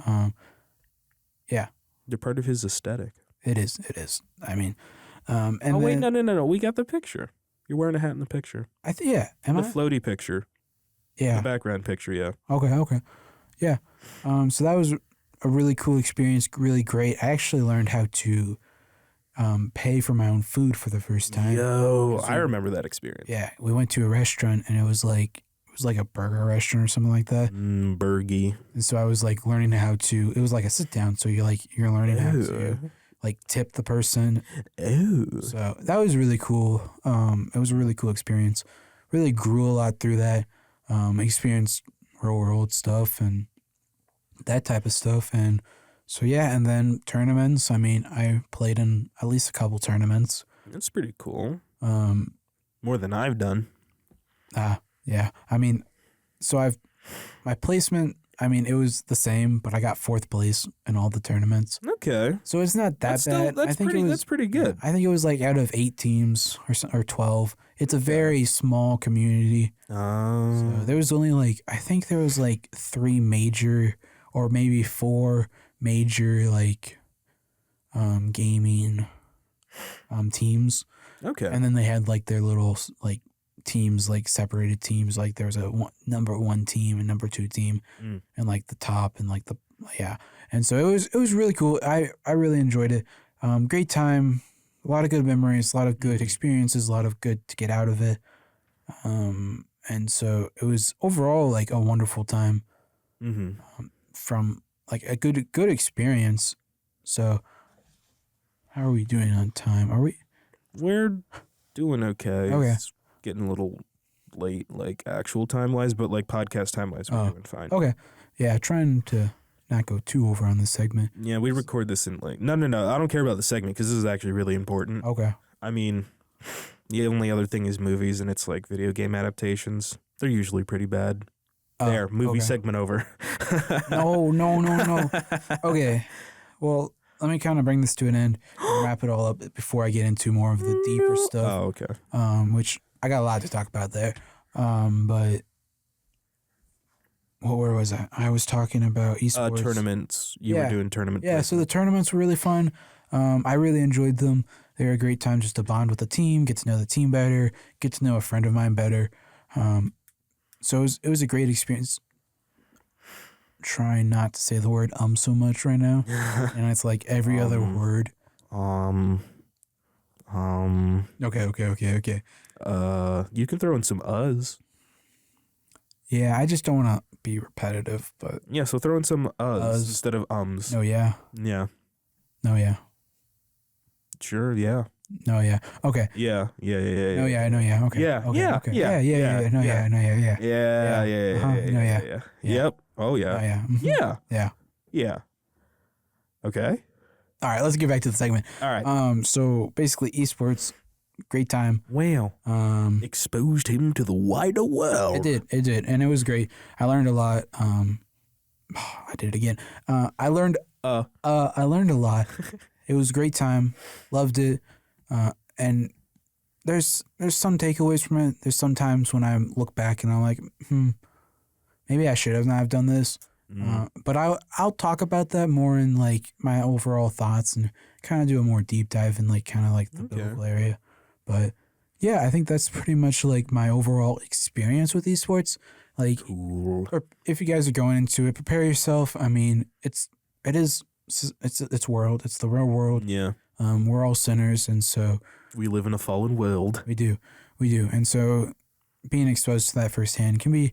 They're part of his aesthetic. It is. I mean, and Oh wait, then, no. We got the picture. You're wearing a hat in the picture. I think yeah. Am The I? floaty picture. Yeah. The background picture, yeah. Okay. Yeah. So that was a really cool experience, really great. I actually learned how to pay for my own food for the first time. Yo, So- I remember that experience. Yeah, we went to a restaurant and it was like a burger restaurant or something like that. Burgie. And so I was like learning how to. It was like a sit down, so you're learning how to like tip the person. Ew. So that was really cool. It was a really cool experience. Really grew a lot through that. Experienced real world stuff and that type of stuff. And so yeah, and then tournaments. I mean, I played in at least a couple tournaments. That's pretty cool. Um, More than I've done. yeah. I mean, so my placement. I mean, it was the same, but I got 4th place in all the tournaments. Okay. So it's not that That's bad. That's I think pretty. it was, That's pretty good. I think it was like out of 8 teams or 12. It's a very small community. So there was only I think there was 3 major or maybe 4 major gaming teams, Okay. and then they had their little teams, separated teams. There was a number 1 team and number 2 team, Mm. and the top and and so it was really cool. I really enjoyed it. Great time, a lot of good memories, a lot of good experiences, a lot of good to get out of it. And so it was overall a wonderful time Mm-hmm. from a good experience. So how are we doing on time? Are we? We're doing okay. Okay. It's getting a little late, actual time wise, but podcast time wise, we're Oh. doing fine. Okay. Yeah, trying to not go too over on this segment. Yeah, we record this in no. I don't care about the segment because this is actually really important. Okay. I mean, the only other thing is movies, and it's video game adaptations. They're usually pretty bad. There, movie okay. segment over. No. Okay. Well, let me kind of bring this to an end and wrap it all up before I get into more of the deeper stuff. Oh, okay. Which I got a lot to talk about there. But where was I? I was talking about esports. Tournaments. You were Yeah. doing tournament. Yeah, so the tournaments were really fun. I really enjoyed them. They were a great time just to bond with the team, get to know the team better, get to know a friend of mine better. So it was a great experience. Trying not to say the word so much right now. And it's every other word. Okay. You can throw in some Yeah, I just don't want to be repetitive, but Yeah, so throw in some instead of ums. no, yeah. Yeah. No, yeah. Sure, yeah. No, yeah. Okay. Yeah. No, yeah, no, yeah. Okay. Yeah, Okay. yeah, Okay. yeah, Yeah. No, yeah. yeah. No, yeah. Yeah. Yeah. Uh-huh, no, yeah. Yep. Oh, No, yeah. yeah. Mhm. Yeah. Yeah. Yeah. Okay. All right, let's get back to the segment. All right. So basically, esports, great time. Wow. Exposed him to the wider world. It did, and it was great. I learned a lot. I did it again. I learned a lot. It was a great time. Loved it. And there's some takeaways from it. There's some times when I look back and I'm like, maybe I should have not have done this. But I'll talk about that more in like my overall thoughts and kind of do a more deep dive in like kind of like the biblical area. But yeah, I think that's pretty much like my overall experience with esports. Like, Cool. or if you guys are going into it, prepare yourself. I mean, it's world. It's the real world. Yeah. We're all sinners, and so We live in a fallen world. we do, and so being exposed to that firsthand can be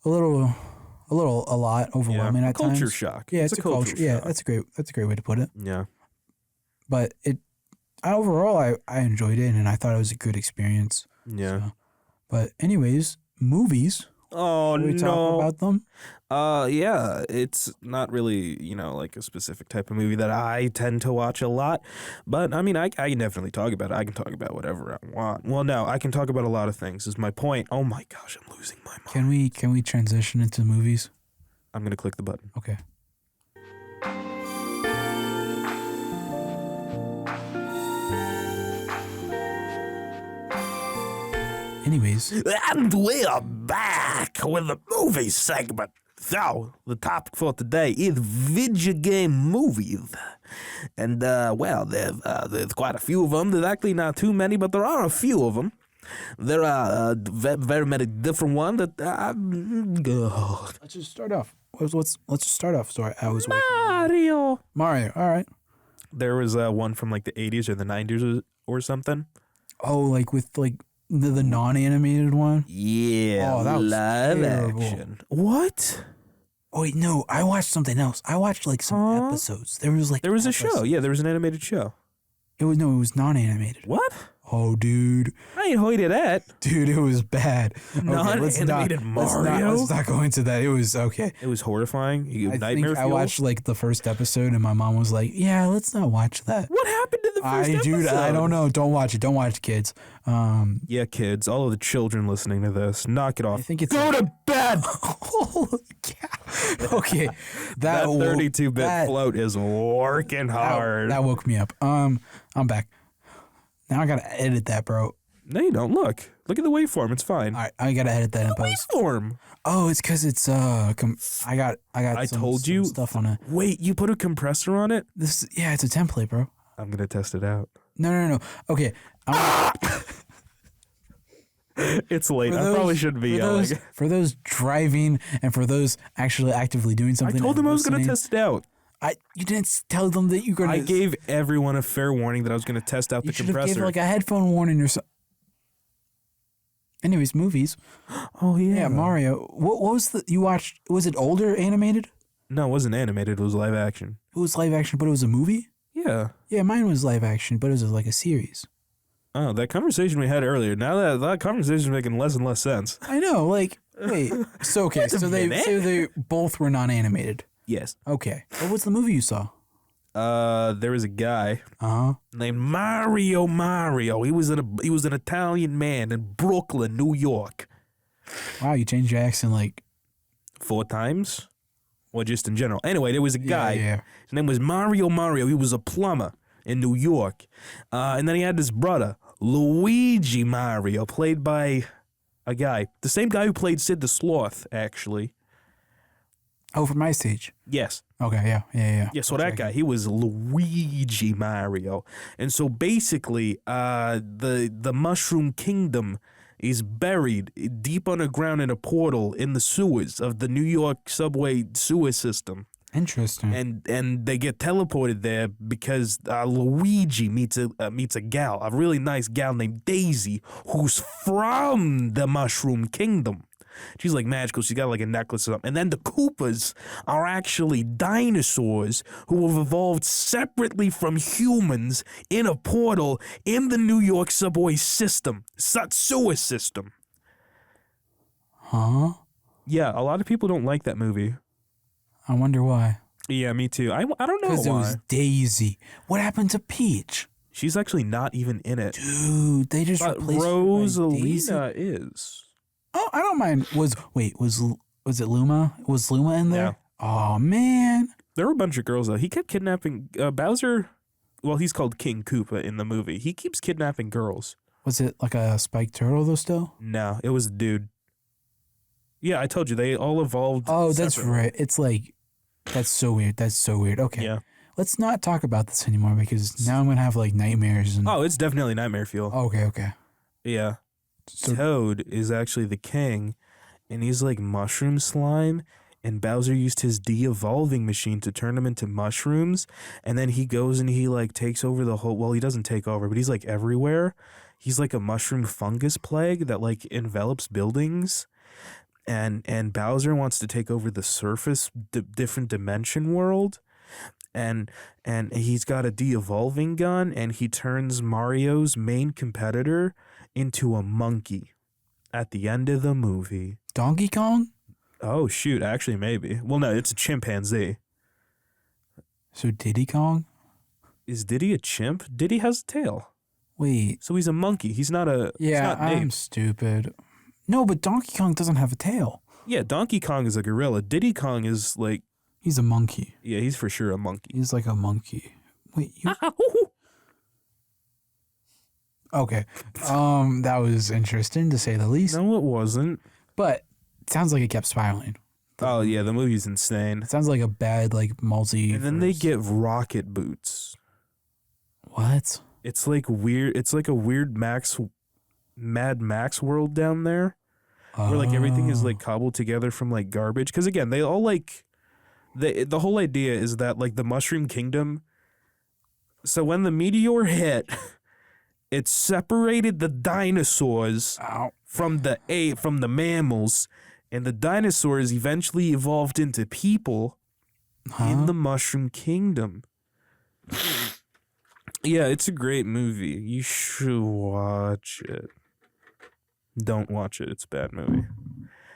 a lot overwhelming at Culture times. shock. Yeah, it's a culture. Yeah, shock. that's a great way to put it. Yeah. But overall, I enjoyed it, and I thought it was a good experience. Yeah. So, but anyways, movies. Oh, Should we talk about them? Yeah, it's not really, like a specific type of movie that I tend to watch a lot. But I mean, I can definitely talk about it. I can talk about whatever I want. Well, no, I can talk about a lot of things is my point. Oh my gosh, I'm losing my mind. Can we transition into movies? I'm going to click the button. Okay. Anyways, And we're back with the movie segment. So, the topic for today is video game movies. And, there's quite a few of them. There's actually not too many, but there are a few of them. There are very many different ones that... let's just start off. Let's just start off. Sorry, I was waiting. Mario. All right. There was one from like the 80s or the 90s or something. Oh, like with like the non-animated one. Yeah, Oh, that was live terrible. action. What? Oh wait, no, I watched something else. I watched like some episodes. There was like There was a show. Yeah, there was an animated show. It was non-animated. What? Oh, dude, I ain't heard of that. dude, it was bad. Okay, Non-animated Mario? Let's not go into that. It was okay. It was horrifying. You I nightmare think I fuel? watched like the first episode, and my mom was like, "Yeah, let's not watch that." What happened to the first episode? Dude, I don't know. Don't watch it. Don't watch it, kids. Yeah, kids, all of the children listening to this, knock it off. I think it's Go to bed. Holy cow. Okay, That wo- 32-bit that- float is working hard. That woke me up. I'm back. Now I gotta edit that, bro. No, you don't. Look at the waveform. It's fine. All right, I gotta edit that in post. Waveform. Oh, it's because it's I got. I some, told some you. stuff on it. Wait, you put a compressor on it? It's a template, bro. I'm gonna test it out. No. Okay. It's late. For I those- probably shouldn't be yelling. For those driving and for those actually actively doing I something. told them and I was gonna listening, test it out. You didn't tell them that you're gonna. I gave everyone a fair warning that I was gonna test out You the should have compressor. given like a headphone warning or something. Anyways, movies. Oh Yeah, Mario. What was you watched? Was it older animated? No, it wasn't animated. It was live action. It was live action, but it was a movie. Yeah. Yeah, mine was live action, but it was like a series. Oh, that conversation we had earlier. Now that conversation is making less and less sense. I know. Like, wait. So okay. Wait a minute. So they both were non-animated. Yes. Okay. What was the movie you saw? There was a guy Uh huh. named Mario. He was an Italian man in Brooklyn, New York. Wow, you changed your accent like 4 times? Or just in general. Anyway, there was a guy. Yeah. His name was Mario. He was a plumber in New York. And then he had this brother, Luigi Mario, played by a guy. The same guy who played Sid the Sloth, actually. Oh, from my stage. Yes. Okay. Yeah. Yeah, so that guy, he was Luigi Mario. And so basically, the Mushroom Kingdom is buried deep underground in a portal in the sewers of the New York subway sewer system. Interesting. and they get teleported there because Luigi meets a gal, a really nice gal named Daisy, who's from the Mushroom Kingdom. She's like magical. She's got like a necklace or something. And then the Koopas are actually dinosaurs who have evolved separately from humans in a portal in the New York subway system, sewer system. Huh? Yeah, a lot of people don't like that movie. I wonder why. Yeah, me too. I don't know Because it why. was Daisy. What happened to Peach? She's actually not even in it. Dude, they just But replaced her by Daisy? Rosalina is. Oh, I don't mind. Was it Luma? Was Luma in there? Yeah. Oh man. There were a bunch of girls though. He kept kidnapping Bowser. Well, he's called King Koopa in the movie. He keeps kidnapping girls. Was it like a spiked turtle though? Still? No, it was a dude. Yeah, I told you they all evolved. Oh, that's separately. right. It's like that's so weird. That's so weird. Okay. Yeah. Let's not talk about this anymore because now I'm gonna have like nightmares and. Oh, it's definitely nightmare fuel. Okay. Okay. Yeah. So- Toad is actually the king, and he's like mushroom slime. And Bowser used his de-evolving machine to turn him into mushrooms, and then he goes and he like takes over the whole. Well, he doesn't take over, but he's like everywhere. He's like a mushroom fungus plague that like envelops buildings, and Bowser wants to take over the surface different dimension world, and he's got a de-evolving gun, and he turns Mario's main competitor into a monkey at the end of the movie. Donkey Kong. Oh, shoot. Actually, maybe. Well, no, it's a chimpanzee. So Diddy Kong. Is Diddy a chimp? Diddy has a tail. Wait. So he's a monkey. He's not a. he's Yeah, not I'm named. stupid. No, but Donkey Kong doesn't have a tail. Yeah, Donkey Kong is a gorilla. Diddy Kong is like. He's a monkey. Yeah, he's for sure a monkey. He's like a monkey. Wait. Okay. That was interesting to say the least. No, it wasn't. But it sounds like it kept spiraling. Oh, yeah, the movie's insane. It sounds like a bad like multi. And then they get rocket boots. What? It's like weird. It's like a weird Mad Max world down there. Where like everything is like cobbled together from like garbage. Because again, they all like the whole idea is that like the Mushroom Kingdom. So when the meteor hit, it separated the dinosaurs from the mammals, and the dinosaurs eventually evolved into people in the Mushroom Kingdom. Yeah, it's a great movie. You should watch it. Don't watch it. It's a bad movie.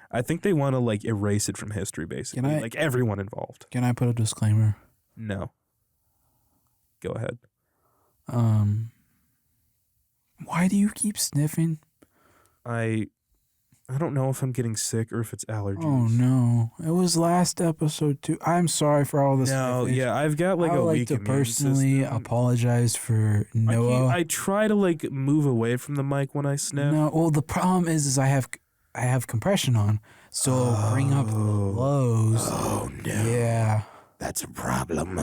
I think they want to like erase it from history, basically. Can I- Like everyone involved. Can I put a disclaimer? No. Go ahead. Why do you keep sniffing? I don't know if I'm getting sick or if it's allergies. Oh no! It was last episode too. I'm sorry for all this. No, sniffing. yeah, I've got like I a would like weak to immune personally system. apologize for Noah. I try to like move away from the mic when I sniff. No, well the problem is I have compression on, so it'll bring up the lows. Oh no, Yeah. that's a problem.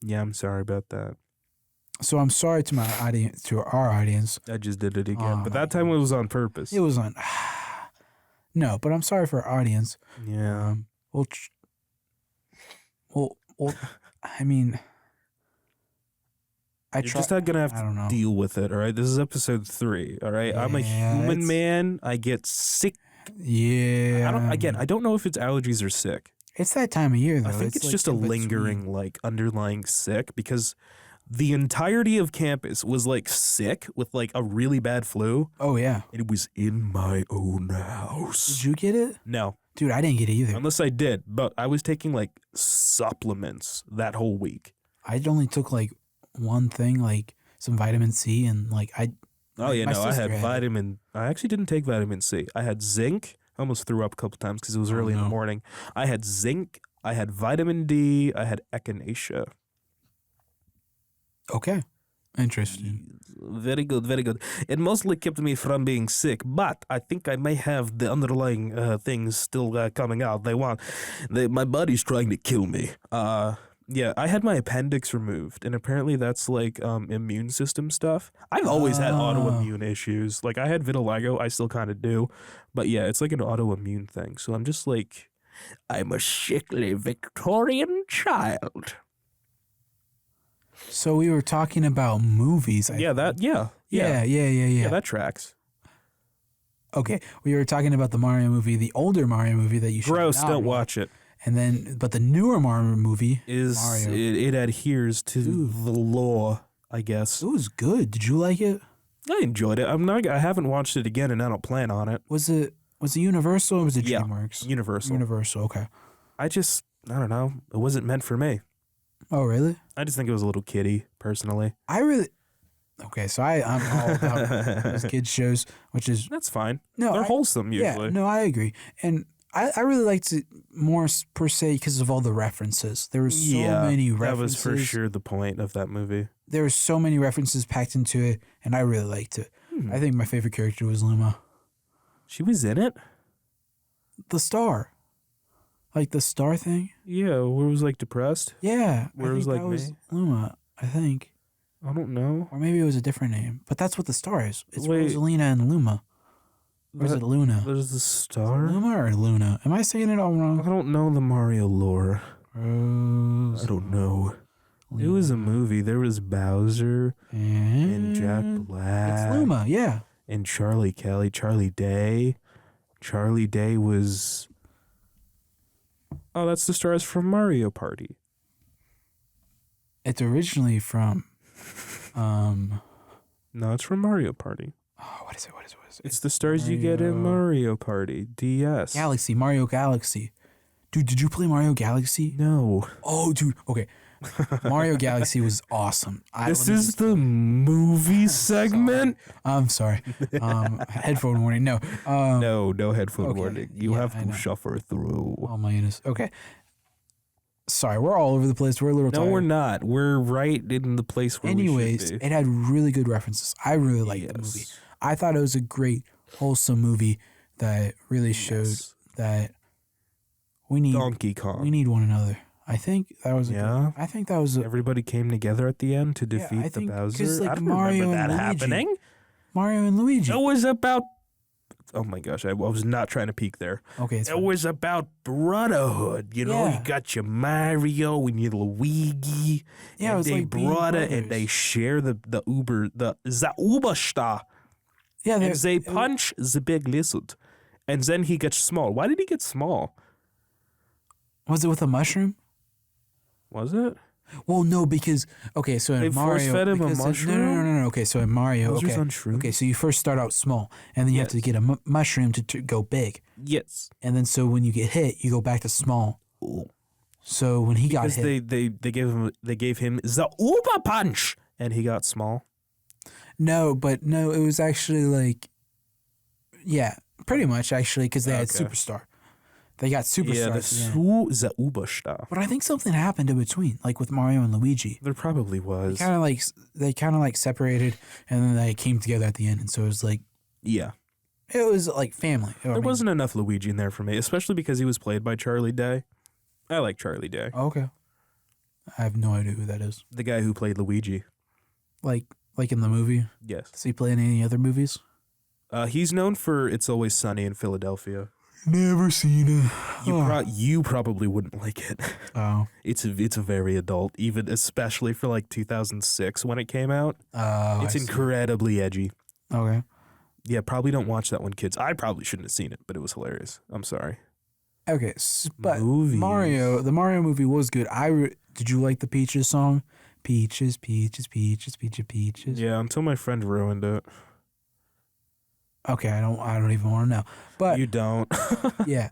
Yeah, I'm sorry about that. So I'm sorry to my audience, to our audience. I just did it again, Oh, but my that time it was on purpose. It was on. No, but I'm sorry for our audience. Yeah. Well, I mean, I You're try. just not gonna have I don't to know. deal with it, all right? This is episode 3, all right? I'm a Yeah, human it's- man. I get sick. Yeah. I don't know if it's allergies or sick. It's that time of year though. I think it's like just a in between. lingering, like, underlying sick because the entirety of campus was, like, sick with, like, a really bad flu. Oh yeah. It was in my own house. Did you get it, No, dude? I didn't get it either. unless I did, but I was taking, like, supplements that whole week. I only took like one thing, like some vitamin C, and like Oh, yeah, my no, I sister had had it. vitamin. I actually didn't take vitamin C. I had zinc. I almost threw up a couple times because it was early in the no. morning. I had zinc. I had vitamin D. I had echinacea. Okay. Interesting. Very good, very good. It mostly kept me from being sick, but I think I may have the underlying things still coming out. My body's trying to kill me. Yeah, I had my appendix removed, and apparently that's like immune system stuff. I've always had autoimmune issues. Like I had vitiligo, I still kind of do, but yeah, it's like an autoimmune thing. So I'm just like, I'm a sickly Victorian child. So we were talking about movies. Yeah, Yeah, that tracks. Okay, we were talking about the Mario movie, the older Mario movie that you should Gross, not don't watch it. And then, but the newer Mario movie Mario. Mario. It adheres to the law, I guess. It was good. Did you like it? I enjoyed it. I haven't watched it again, and I don't plan on it. Was it Universal or was it Yeah, DreamWorks? Universal. Universal. Okay. I don't know. It wasn't meant for me. Oh, really? I just think it was a little kiddie, personally. Okay, so I'm all about those kids shows, which is That's fine. no, They're wholesome yeah, usually. no, I agree, and I really liked it more per se because of all the references. There were so many references. That was for sure the point of that movie. There were so many references packed into it, and I really liked it. I think my favorite character was Luma, She was in it? the star, like the star thing. Yeah, where it was like depressed? Yeah, Where I it was think like that was me? Luma. I think, I don't know. or maybe it was a different name. But that's what the star is. It's Wait. Rosalina and Luma. Or is it Luna? There's the star? Luma or Luna? Am I saying it all I wrong? don't know the Mario lore. I don't know. It was a movie. There was Bowser and Jack Black. It's Luma, yeah. And Charlie Kelly, Charlie Day. Charlie Day was... Oh, that's the stars from Mario Party. It's originally from, No, it's from Mario Party. what is it? It's the stars you get in Mario Party. DS. Galaxy, Mario Galaxy. Dude, did you play Mario Galaxy? No. Oh, dude, okay. Mario Galaxy was awesome. This is the movie segment? I'm sorry. Headphone warning. No. No headphone okay. warning. You Yeah, have I to know. shuffle through. Oh my goodness. Okay. Sorry, we're all over the place. We're a little No, tired. we're not. We're right in the place where we Anyways, should be. it had really good references. I really liked the movie. I thought it was a great, wholesome movie that really showed that we need Donkey Kong. we need one another. I think that was Yeah? I think that was Everybody came together at the end to I defeat the think 'cause, Bowser. like, I don't Mario remember that and Luigi. happening. Mario and Luigi. It was about... Oh my gosh, I was not trying to peek there. Okay, it's It fine. was about brotherhood, you know. Yeah. You got your Mario and your Luigi. Yeah, it and was they like being brought it and brothers. they share the Uberstar. Yeah, And they punch the big lizard. And then he gets small. Why did he get small? was it with a mushroom? Was it? Well, no, because okay, so in They Mario, force-fed him a because mushroom? No. Okay, so in Mario, Bowser's okay, on shrooms? okay, so you first start out small, and then you have to Yes. get a mushroom to go big, Yes. and then so when you get hit, you go back to small. So when he got Because hit, they gave him the Uber punch and he got small. no, it was actually like, yeah, pretty much actually, because they had Okay. Superstar. They got Superstar. Yeah, at the end. the Uberstar. But I think something happened in between, like with Mario and Luigi. There probably was. They kind of like separated, and then they came together at the end, and so it was like Yeah. it was like family. There wasn't enough Luigi in there for me, especially because he was played by Charlie Day. I like Charlie Day. Okay. I have no idea who that is. The guy who played Luigi. Like in the movie. Yes. Does he play in any other movies? He's known for It's Always Sunny in Philadelphia. Never seen it. You probably wouldn't like it. Oh. It's a very adult, even especially for like 2006 when it came out. It's incredibly edgy. Okay. Yeah, probably don't watch that one, kids. I probably shouldn't have seen it, but it was hilarious. I'm sorry. Okay, but Movies. the Mario movie was good. Did you like the Peaches song? Peaches, peaches, peaches, peaches, peaches. Yeah, until my friend ruined it. Okay, I don't even want to know. But You don't. yeah,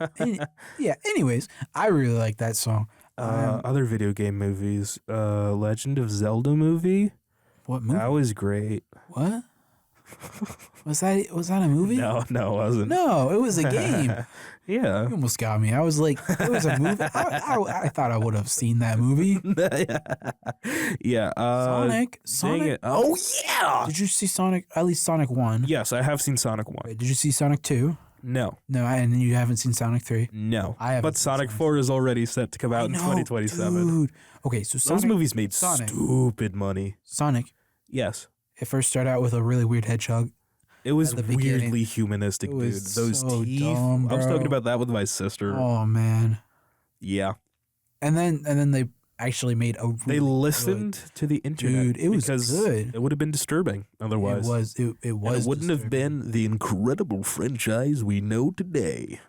Anyways, I really like that song. Other video game movies. Legend of Zelda movie. What movie? That was great. What? Was that a movie? No, it wasn't. No, it was a game. Yeah. You almost got me. I was like, it was a movie. I thought I would have seen that movie. Yeah. Sonic. Dang it. Oh yeah. Did you see Sonic? At least Sonic 1. Yes, I have seen Sonic 1. Wait, did you see Sonic 2? No. No, and you haven't seen Sonic 3? No. I haven't But seen Sonic Sonic 4 is already set to come out in No, 2027. Dude. Okay, so Those movies made Sonic. stupid money. Sonic, Yes. it first started out with a really weird hedgehog. It was at the beginning. weirdly humanistic, It dude. was Those so teeth. dumb, I was talking bro. about that with my sister. Oh man. Yeah. And then they actually made a. They really listened to the internet. Dude, it was because good. It would have been disturbing Good. otherwise. It And was. it wouldn't have disturbing. been the incredible franchise we know today.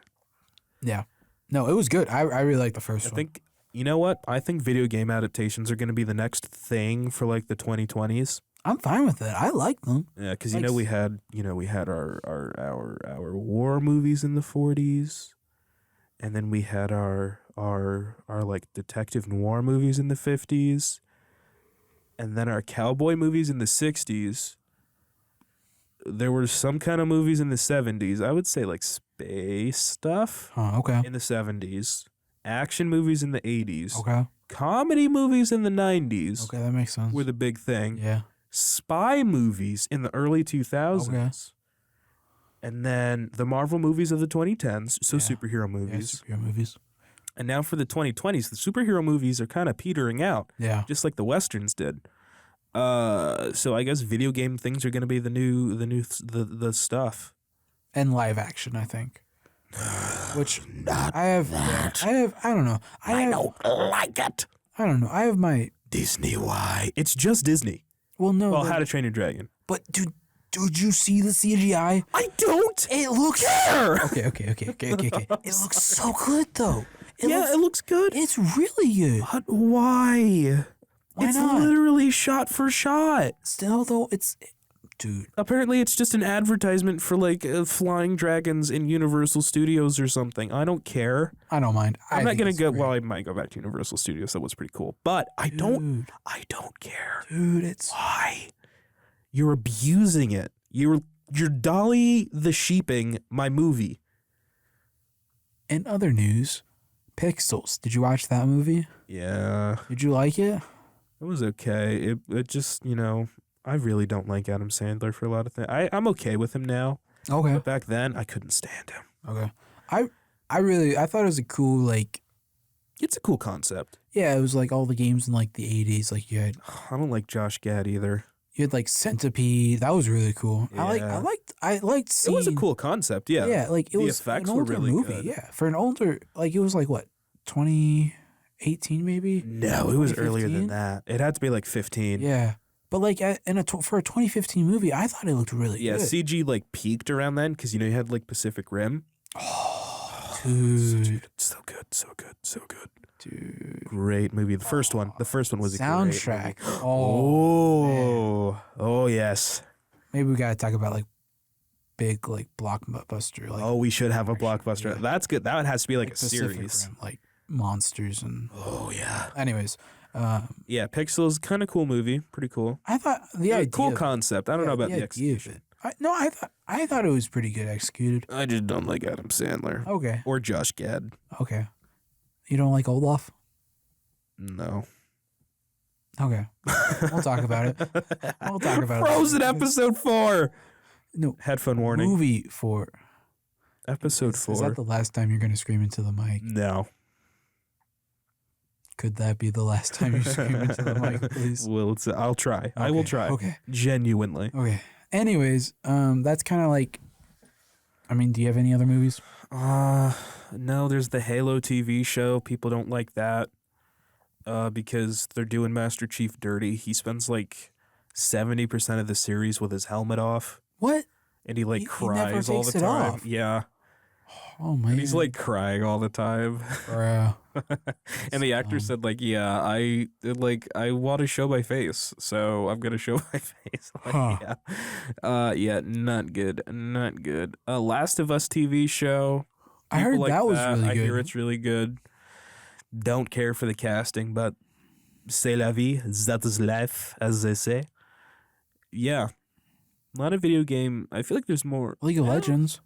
Yeah. No, it was good. I really liked the first I one. think, you know what? I think video game adaptations are going to be the next thing for like the 2020s. I'm fine with it. I like them. Yeah, because Like we had our war movies in the 40s, and then we had our like detective noir movies in the 50s, and then our cowboy movies in the 60s. There were some kind of movies in the 70s. I would say like space stuff Huh, okay. in the 70s, action movies in the 80s, Okay. comedy movies in the 90s Okay, that makes sense. were the big thing. Yeah. Spy movies in the early 2000s. Okay. And then the Marvel movies of the 2010s, so Yeah. superhero Yeah, movies. superhero movies. And now for the 2020s, the superhero movies are kind of petering out, Yeah. just like the westerns did. So I guess video game things are going to be the stuff. And live action, I think. Which Not I have. that. I don't know. I don't like it. I don't know. I have my. Disney, why? It's just Disney. Well, no. Well, but, How to Train Your Dragon. but dude, you see the CGI? I don't It looks. care. Okay. It looks so good though. It Yeah, looks, it looks good. it's really good. But why? Why it's not? literally shot for shot. Still though, dude. Apparently, it's just an advertisement for like flying dragons in Universal Studios or something. I don't care. I don't mind. I'm not think gonna it's go. great. Well, I might go back to Universal Studios. That was pretty cool. But I don't care. Dude, it's Why? You're abusing it. You're Dolly the sheeping my movie. in other news. Pixels. Did you watch that movie? Yeah, Did you like it? it was okay. It just I really don't like Adam Sandler for a lot of things. I'm okay with him now. Okay. But back then, I couldn't stand him. Okay. I thought it was a cool like. It's a cool concept. Yeah, it was like all the games in like the 80s. Like you I don't like Josh Gad either. had like Centipede. That was really cool. Yeah. I liked It seeing. was a cool concept, yeah. Yeah, like it The was effects an were older really movie. good. Yeah, for an older like it was like what 2018 maybe. No, it was earlier than 2015? that. It had to be like 15. Yeah, but like for a 2015 movie, I thought it looked really Yeah, good. CG like peaked around then because you had like Pacific Rim. Dude, So good, so good, so good. dude, Great movie. The first one was a soundtrack. Great movie. Oh, Oh yes. maybe we gotta talk about like big like blockbuster like. Oh, we should have a blockbuster. Yeah. That's good. That has to be like a Pacific series. Rim, like monsters and. Oh yeah. Anyways, Yeah, Pixels, kind of cool movie. Pretty cool. I thought the Yeah, idea. cool of it- concept. I don't know about the idea of execution. it. I thought it was pretty good executed. I just don't like Adam Sandler Okay, or Josh Gad. okay. You don't like Olaf? No. Okay, we'll talk about it. We'll talk about it. Frozen episode 4. No Headphone warning. movie for. Episode Is 4. that the last time you're gonna scream into the mic? No. Could that be the last time you scream into the mic, please? Well, I'll try. I will Okay, try. Okay. Genuinely. Okay. Anyways, that's kind of like. I mean, do you have any other movies? No, there's the Halo TV show. People don't like that because they're doing Master Chief dirty. He spends like 70% of the series with his helmet off, What? and he like He never cries all takes the it time. off. Yeah, Oh man. and he's like crying all the time. Bruh. And the actor dumb. said like, yeah, I want to show my face, so I'm gonna show my face. Like, Huh. yeah, not good, not good. Last of Us TV show. I heard People like that was really I hear good. it's really good. Don't care for the casting, but c'est la vie, that is life, as they say. Yeah, a lot of video game. I feel like there's more. League of Legends.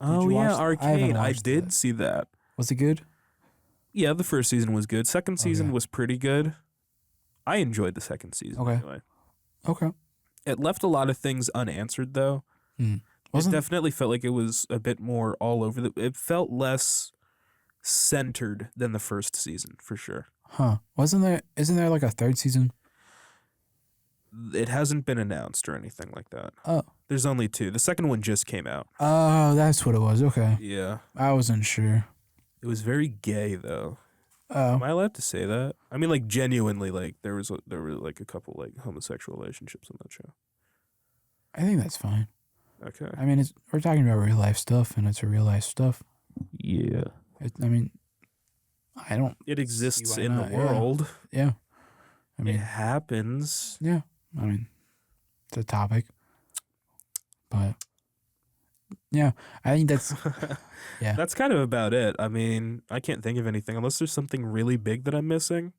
Oh you yeah, watch that? I haven't Arcane. I watched did that. see that. Was it good? Yeah, the first season was good. Second season Okay. was pretty good. I enjoyed the second season. Okay. Anyway. Okay. It left a lot of things unanswered, though. It Wasn't definitely felt like it was a bit more all over the. It felt less centered than the first season, for sure. Huh. Isn't there like a third season? It hasn't been announced or anything like that. Oh. There's only 2. The second one just came out. Oh, that's what it was. Okay. Yeah. I wasn't sure. It was very gay though. Oh. Am I allowed to say that? I mean, like genuinely, like there were like a couple like homosexual relationships on that show. I think that's fine. Okay. I mean, we're talking about real life stuff, and it's a real life stuff. Yeah. I mean, I don't. It exists why in not, the yeah. world. Yeah. I It mean, happens. yeah. I mean, it's a topic. But yeah, I think that's yeah. That's kind of about it. I mean, I can't think of anything unless there's something really big that I'm missing.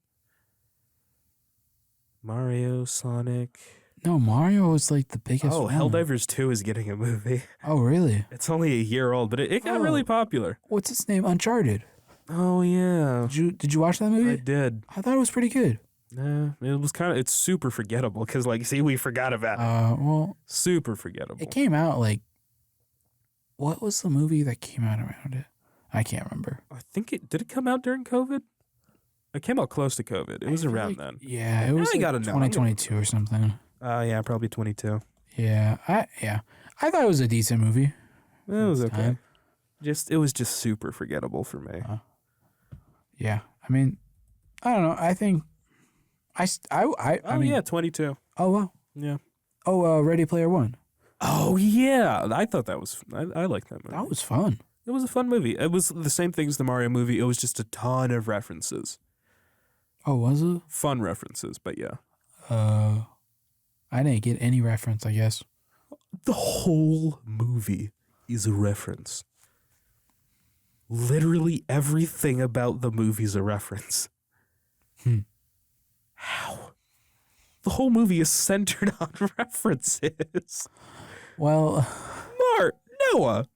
Mario, Sonic. No, Mario is like the biggest. Oh, one. Helldivers 2 is getting a movie. Oh, really? It's only a year old, but it got Oh. really popular. What's its name? Uncharted. Oh yeah, Did you watch that I movie? did. I thought it was pretty good. Nah, it's super forgettable because like, see, we forgot about it. Well, Super forgettable. it came out like. What was the movie that came out around it? I can't remember. I think did it come out during COVID? It came out close to COVID. It was I feel around like- then. Yeah, it was I like gotta know. 2022 or something. Yeah, probably 22. Yeah, I thought it was a decent movie. It was Its okay. time. It was just super forgettable for me. Yeah, I mean, I don't know. I think I mean, yeah, 22. Oh wow. Yeah. Oh, Ready Player One. Oh yeah, I thought that was. I liked that movie. That was fun. It was a fun movie. It was the same thing as the Mario movie. It was just a ton of references, Oh, was it? fun references. But yeah, I didn't get any reference. I guess. the whole movie is a reference. Literally everything about the movie's a reference. How? The whole movie is centered on references. Well, Noah.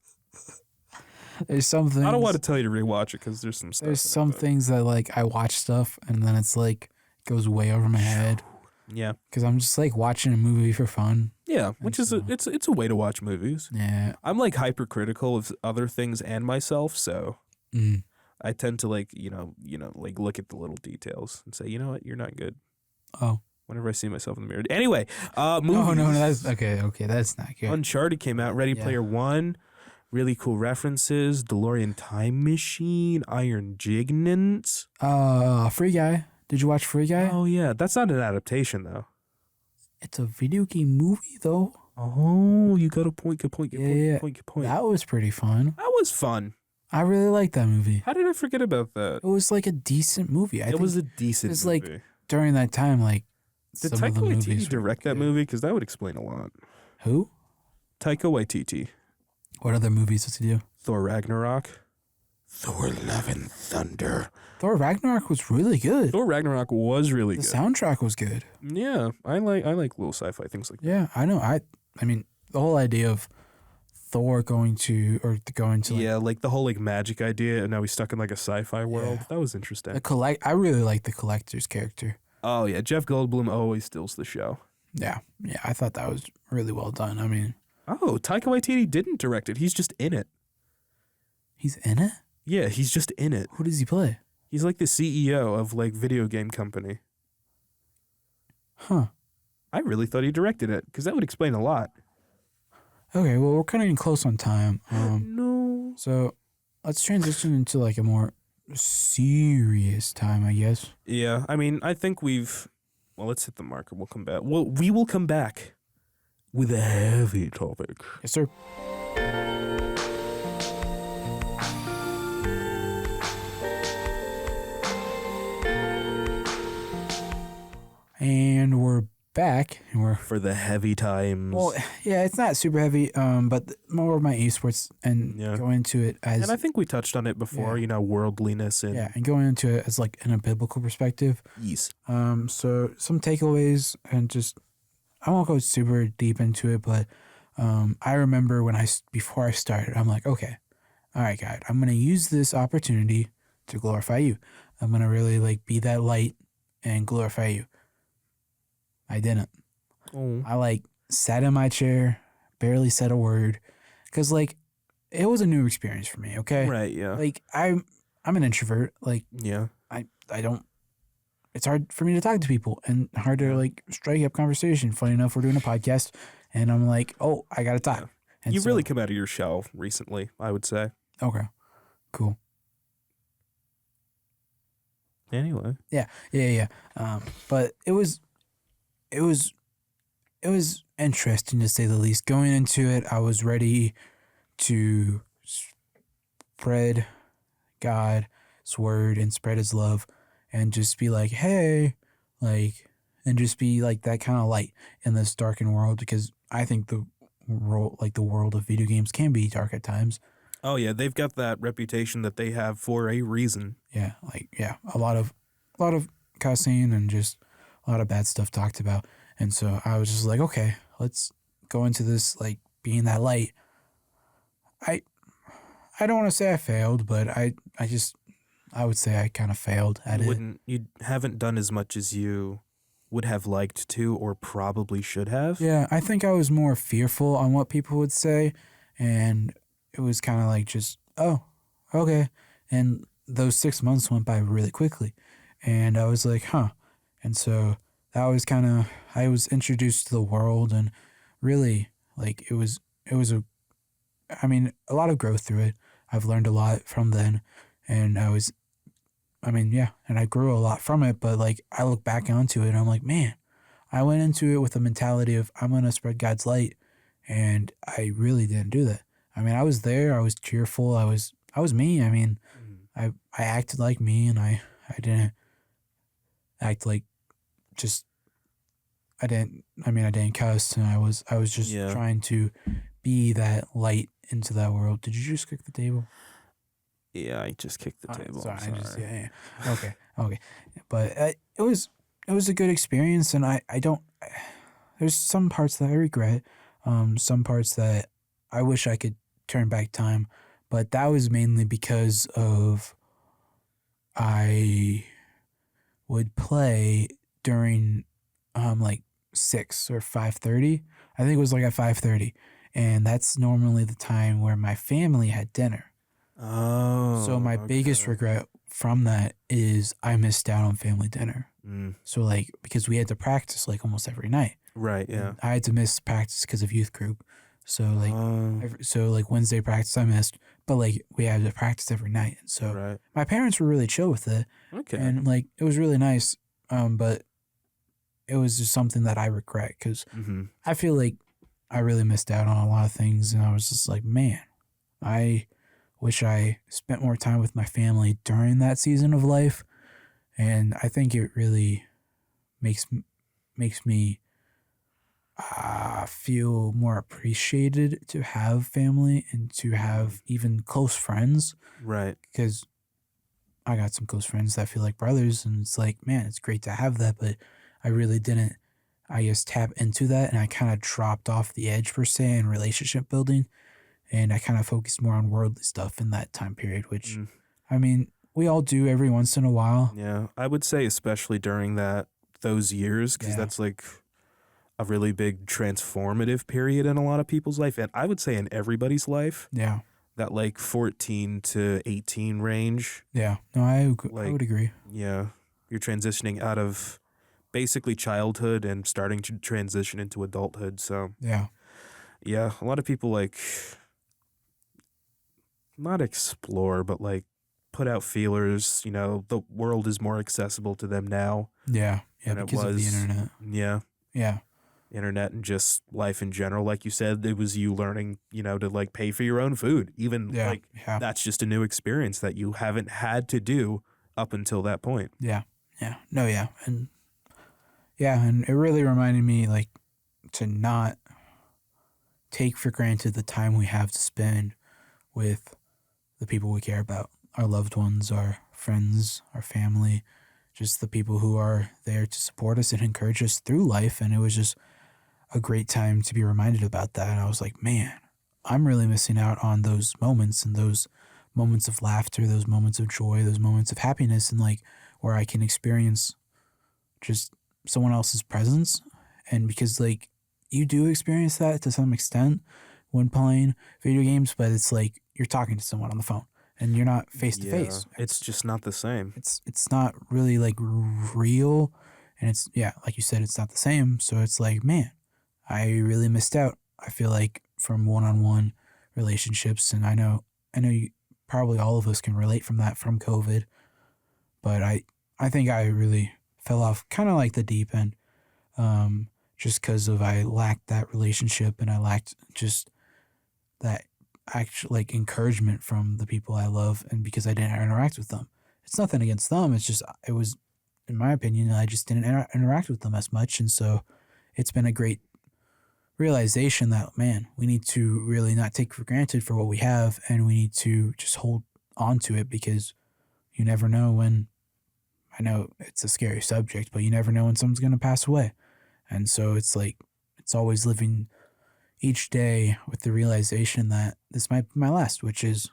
there's some things. I don't want to tell you to rewatch it because there's some stuff. There's in it, some but- things that like I watch stuff and then it's like goes way over my head Yeah, because I'm just like watching a movie for fun. yeah. Which is so- it's a way to watch movies. Yeah. I'm like hypercritical of other things and myself, so Mm. I tend to like like look at the little details and say, you know what, you're not good. Oh. Whenever I see myself in the mirror. Anyway, No, movies. no, that's okay. Okay, that's not good. Uncharted came out. Ready Yeah. Player One. Really cool references. DeLorean Time Machine. Iron Gignant. Free Guy. Did you watch Free Guy? Oh yeah, that's not an adaptation though. It's a video game movie though. Oh, you got a point. Good point. Good point. Yeah, Good point. Good point. That was pretty fun. That was fun. I really liked that movie. How did I forget about that? It was like a decent movie. I It think was a decent it's movie. like during that time, like Did some of the Taika movies Waititi were direct that good. movie? Because that would explain a lot. Who? Taika Waititi. What other movies does he do? Thor Ragnarok. Thor Love and Thunder. Thor Ragnarok was really good. Thor Ragnarok was really The good. soundtrack was good. Yeah, I like little sci-fi things like that. Yeah, I know. I mean, the whole idea of Thor going to like, Yeah, like the whole like magic idea, and now he's stuck in like a sci-fi world. Yeah. That was interesting. I really like the collector's character. Oh yeah, Jeff Goldblum always steals the show. Yeah, I thought that was really well done. I mean, Oh, Taika Waititi didn't direct it. He's just in it. he's in it. Yeah, he's just in it. Who does he play? He's like the CEO of like video game company. Huh. I really thought he directed it because that would explain a lot. Okay, well, we're kind of getting close on time. No. So let's transition into like a more serious time, I guess. Yeah, I mean, I think we've. Well, let's hit the marker. We'll come back. Well, we will come back with a heavy topic. Yes, sir. And we're back, and we're For the heavy times. well, yeah, it's not super heavy, but more of my esports and Yeah. go into it as and I think we touched on it before, Yeah. worldliness and and going into it as like in a biblical perspective. ease. So some takeaways and just I won't go super deep into it, but I remember before I started, I'm like, okay, all right, God, I'm gonna use this opportunity to glorify you. I'm gonna really like be that light and glorify you. I didn't. Oh. I like sat in my chair, barely said a word, because like it was a new experience for me. Okay, Right, yeah. like I'm an introvert. Like yeah. I don't. it's hard for me to talk to people and hard to like strike up conversation. Funny enough, we're doing a podcast and I'm like, oh, I got to talk. Yeah. And You've so- really come out of your shell recently, I would say. Okay, cool. Anyway. Yeah. But it was interesting to say the least. Going into it, I was ready to spread God's word and spread His love, and just be like, hey, like, and just be like that kind of light in this darkened world, because I think the world of video games can be dark at times. Oh, yeah, they've got that reputation that they have for a reason. Yeah, a lot of cussing and just a lot of bad stuff talked about. And so I was just like, okay, let's go into this like being that light. I don't want to say I failed, but I would say I kind of failed at it. You haven't done as much as you would have liked to or probably should have. Yeah, I think I was more fearful on what people would say, and it was kind of like just, oh, okay. And those 6 months went by really quickly, and I was like, huh. And so that was I was introduced to the world, and really, like, it was a lot of growth through it. I've learned a lot from then, and and I grew a lot from it, but like, I look back onto it and I'm like, man, I went into it with a mentality of I'm going to spread God's light, and I really didn't do that. I mean, I was there, I was cheerful, I was me. I mean, I acted like me, and I didn't act like just, I didn't cuss, and I was just trying to be that light into that world. Did you just kick the table? Yeah, I just kicked the table. Sorry. Okay. But it was a good experience, and I don't. There's some parts that I regret, some parts that I wish I could turn back time, but that was mainly because of I would play during like 6 or 5:30. I think it was like at 5:30, and that's normally the time where my family had dinner. Oh. So my biggest regret from that is I missed out on family dinner. So like, because we had to practice like almost every night. Right, yeah. And I had to miss practice because of youth group. So like Wednesday practice I missed, but like we had to practice every night. And so right. my parents were really chill with it. Okay. And like, it was really nice. But it was just something that I regret, because I feel like I really missed out on a lot of things. And I was just like, man, I wish I spent more time with my family during that season of life. And I think it really makes me feel more appreciated to have family and to have even close friends. Right. Because I got some close friends that feel like brothers, and it's like, man, it's great to have that, but I really didn't, I guess, tap into that, and I kind of dropped off the edge per se in relationship building. And I kind of focused more on worldly stuff in that time period, which, I mean, we all do every once in a while. Yeah, I would say especially during those years, because that's like a really big transformative period in a lot of people's life, and I would say in everybody's life. Yeah. That like 14 to 18 range. Yeah. No, I would agree. Yeah, you're transitioning out of basically childhood and starting to transition into adulthood. So yeah, a lot of people like, not explore, but like put out feelers. You know, the world is more accessible to them now. Yeah, than because of the internet. Yeah. Internet and just life in general. Like you said, it was you learning, to like pay for your own food. Even that's just a new experience that you haven't had to do up until that point. Yeah. No, yeah. And it really reminded me like to not take for granted the time we have to spend with the people we care about, our loved ones, our friends, our family, just the people who are there to support us and encourage us through life. And it was just a great time to be reminded about that. And I was like, man, I'm really missing out on those moments, and those moments of laughter, those moments of joy, those moments of happiness, and like where I can experience just someone else's presence. And because like you do experience that to some extent when playing video games, but it's like you're talking to someone on the phone, and you're not face to face. It's just not the same. It's not really like real, and it's like you said, it's not the same. So it's like, man, I really missed out. I feel like from one-on-one relationships, and I know you, probably all of us can relate from that from COVID, but I think I really fell off kind of like the deep end, just because of I lacked that relationship, and I lacked just that actual like encouragement from the people I love, and because I didn't interact with them. It's nothing against them. It's just it was, in my opinion, I just didn't interact with them as much, and so it's been a great realization that, man, we need to really not take for granted for what we have, and we need to just hold on to it, because you never know when. I know it's a scary subject, but you never know when someone's going to pass away. And so it's like, it's always living each day with the realization that this might be my last, which is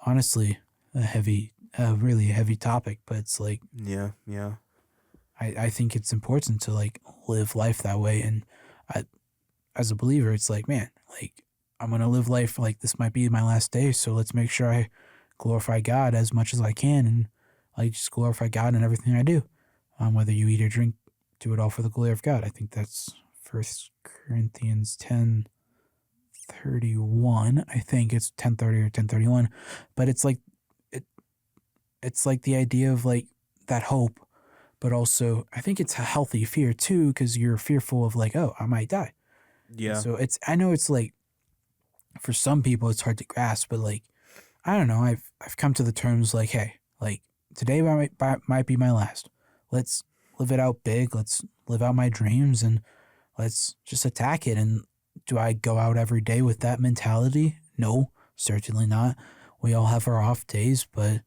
honestly a really heavy topic, but it's like, Yeah. I think it's important to like live life that way. And as a believer, it's like, man, like I'm going to live life like this might be my last day. So let's make sure I glorify God as much as I can. And I just glorify God in everything I do. Whether you eat or drink, do it all for the glory of God. I think that's 1 Corinthians 10:31. I think it's 10:30 or 10:31. But it's like it's like the idea of like that hope, but also I think it's a healthy fear too, because you're fearful of like, oh, I might die. Yeah. So I know it's like, for some people it's hard to grasp, but like, I don't know. I've come to the terms like, hey, like today might be my last. Let's live it out big. Let's live out my dreams, and let's just attack it. And do I go out every day with that mentality? No, certainly not. We all have our off days, but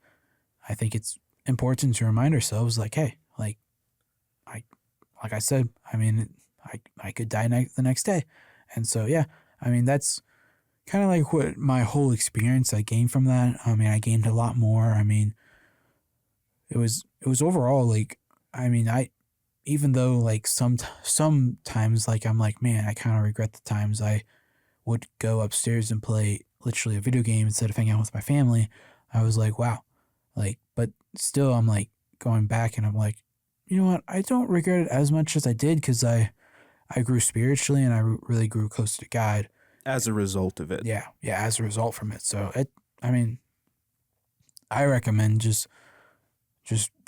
I think it's important to remind ourselves like, hey, like I said, I mean, I could die the next day. And so, yeah, I mean, that's kind of like what my whole experience I gained from that. I mean, I gained a lot more. I mean, it was overall like, I mean, even though like sometimes like I'm like, man, I kind of regret the times I would go upstairs and play literally a video game instead of hanging out with my family. I was like, wow, like, but still I'm like going back and I'm like, you know what? I don't regret it as much as I did, because I grew spiritually, and I really grew close to God As a result of it. Yeah, as a result from it. So I mean, I recommend just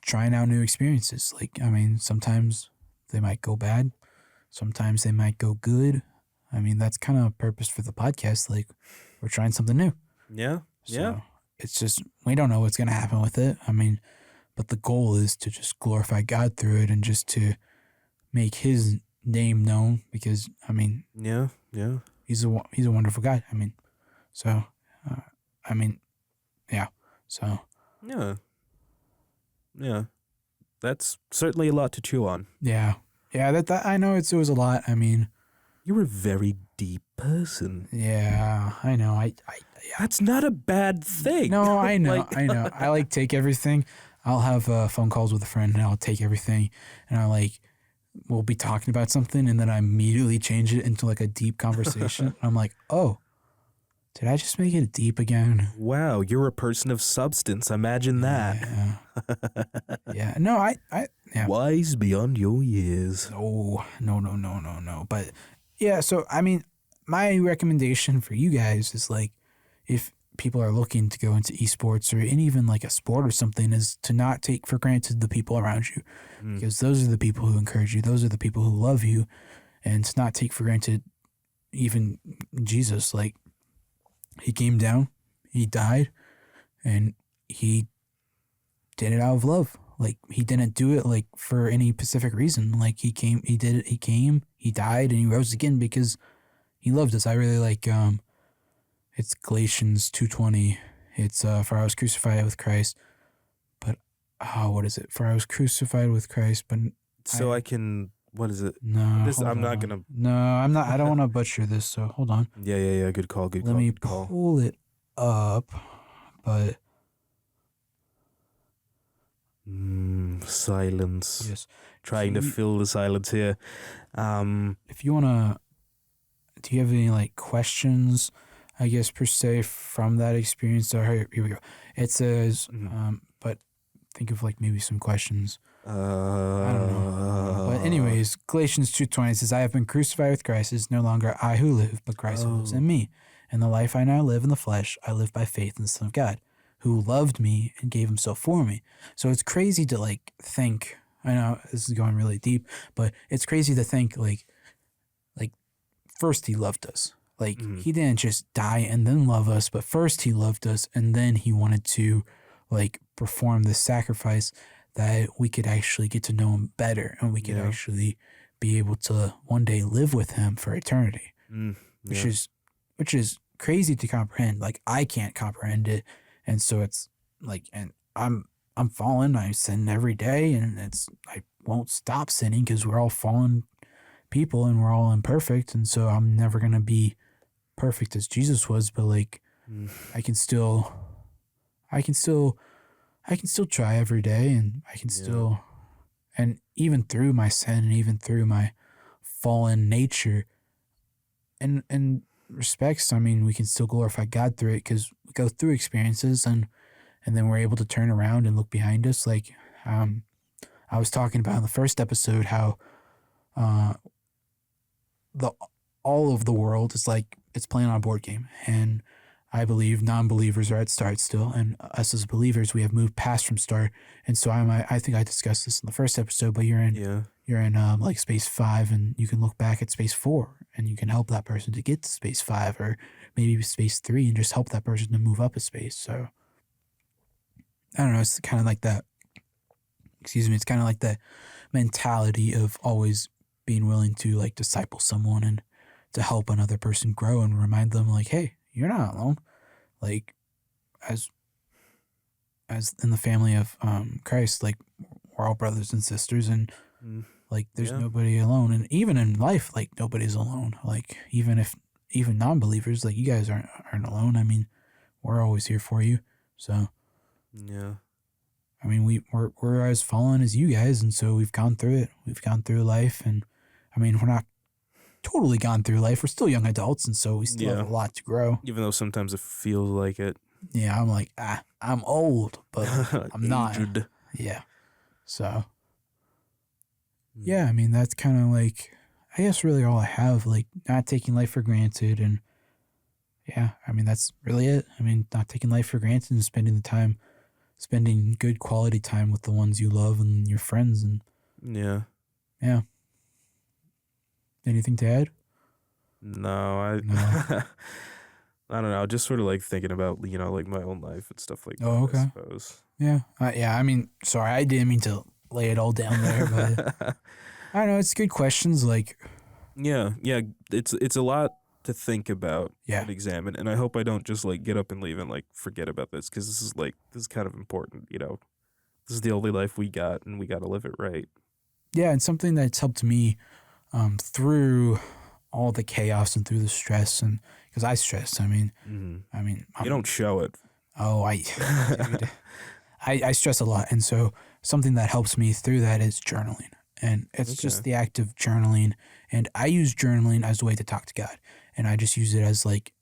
trying out new experiences. Like, I mean, sometimes they might go bad, sometimes they might go good. I mean, that's kind of a purpose for the podcast. Like, we're trying something new. Yeah. So it's just, we don't know what's going to happen with it. I mean, but the goal is to just glorify God through it, and just to make his name known, because, I mean, Yeah. he's a wonderful God. I mean, so, I mean, yeah. So, Yeah. That's certainly a lot to chew on. yeah. That I know it was a lot. I mean, You're a very deep person. yeah, I know. That's not a bad thing. No, I know. Like- I know. I like take everything. I'll have phone calls with a friend, and I'll take everything, and we'll be talking about something, and then I immediately change it into like a deep conversation. I'm like, oh, did I just make it deep again? Wow, you're a person of substance. Imagine that. Yeah. Yeah. No, yeah. Wise beyond your years. No. But yeah, so I mean, my recommendation for you guys is like, if people are looking to go into esports or even like a sport or something, is to not take for granted the people around you, because those are the people who encourage you. Those are the people who love you, and to not take for granted even Jesus. Like, he came down, he died, and he did it out of love. Like, he didn't do it like for any specific reason. Like, he came, he died, and he rose again because he loved us. I really like, it's Galatians 2:20. It's, for I was crucified with Christ, but, what is it? For I was crucified with Christ, but So I can, what is it? no, I'm not hold gonna- on. No, I'm not. I don't want to butcher this. So hold on. Yeah. Good call. Let me pull it up. But Silence. yes, Trying to You- fill the silence here. if you wanna, do you have any like questions I guess, per se, from that experience. So here we go. It says, but think of like maybe some questions. I don't know. But anyways, Galatians 2:20 says, I have been crucified with Christ. It is no longer I who live, but Christ who lives in me. And the life I now live in the flesh, I live by faith in the Son of God, who loved me and gave himself for me. So it's crazy to like think, I know this is going really deep, but it's crazy to think like first he loved us. Like he didn't just die and then love us, but first he loved us and then he wanted to like perform this sacrifice that we could actually get to know him better and we could actually be able to one day live with him for eternity, which is crazy to comprehend. Like I can't comprehend it. And so it's like, and I'm fallen. I sin every day and I won't stop sinning because we're all fallen people and we're all imperfect. And so I'm never going to be perfect as Jesus was, but like I can still try every day and I can still, and even through my sin and even through my fallen nature and respects, I mean, we can still glorify God through it because we go through experiences and then we're able to turn around and look behind us. Like, I was talking about in the first episode how, all of the world is like, it's playing on a board game. And I believe non-believers are at start still. And us as believers, we have moved past from start. And so I think I discussed this in the first episode, but you're in like space 5 and you can look back at space 4 and you can help that person to get to space 5 or maybe space 3 and just help that person to move up a space. So I don't know. It's kind of like that. It's kind of like that mentality of always being willing to like disciple someone and to help another person grow and remind them like, hey, you're not alone. Like as in the family of Christ, like we're all brothers and sisters and like there's nobody alone. And even in life, like nobody's alone. Like even non-believers, like you guys aren't alone. I mean, we're always here for you. So yeah. I mean, we're as fallen as you guys, and so we've gone through it. We've gone through life, and I mean, we're not totally gone through life. We're still young adults, and so we still have a lot to grow. Even though sometimes it feels like it. Yeah, I'm like, I'm old, but I'm not. Aged. Yeah. So, yeah, I mean, that's kind of like, I guess really all I have, like not taking life for granted. And yeah, I mean, that's really it. I mean, not taking life for granted and spending good quality time with the ones you love and your friends. And yeah. Anything to add? No, I don't know. Just sort of like thinking about, like my own life and stuff like that. Oh, okay. I suppose. Yeah. I mean, sorry, I didn't mean to lay it all down there, but I don't know. It's good questions. Like, yeah. It's a lot to think about and examine. And I hope I don't just like get up and leave and like forget about this because this is kind of important. This is the only life we got and we got to live it right. Yeah. And something that's helped me through all the chaos and through the stress, and because I stress, I mean, you don't show it. Oh, dude, I stress a lot. And so something that helps me through that is journaling. And it's just the act of journaling. And I use journaling as a way to talk to God. And I just use it as like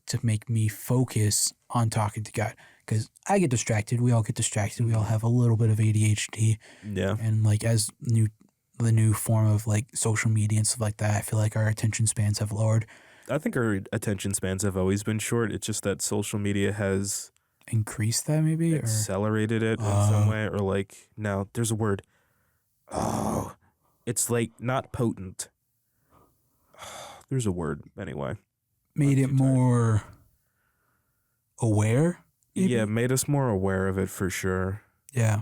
to make me focus on talking to God. Because I get distracted. We all get distracted. We all have a little bit of ADHD. Yeah. And like as the new form of like social media and stuff like that, I feel like our attention spans have lowered. I think our attention spans have always been short. It's just that social media has increased that maybe? Accelerated it in some way. Or like, now there's a word. Oh, it's like not potent. There's a word anyway. Made it more aware? Maybe? Yeah, made us more aware of it for sure. Yeah.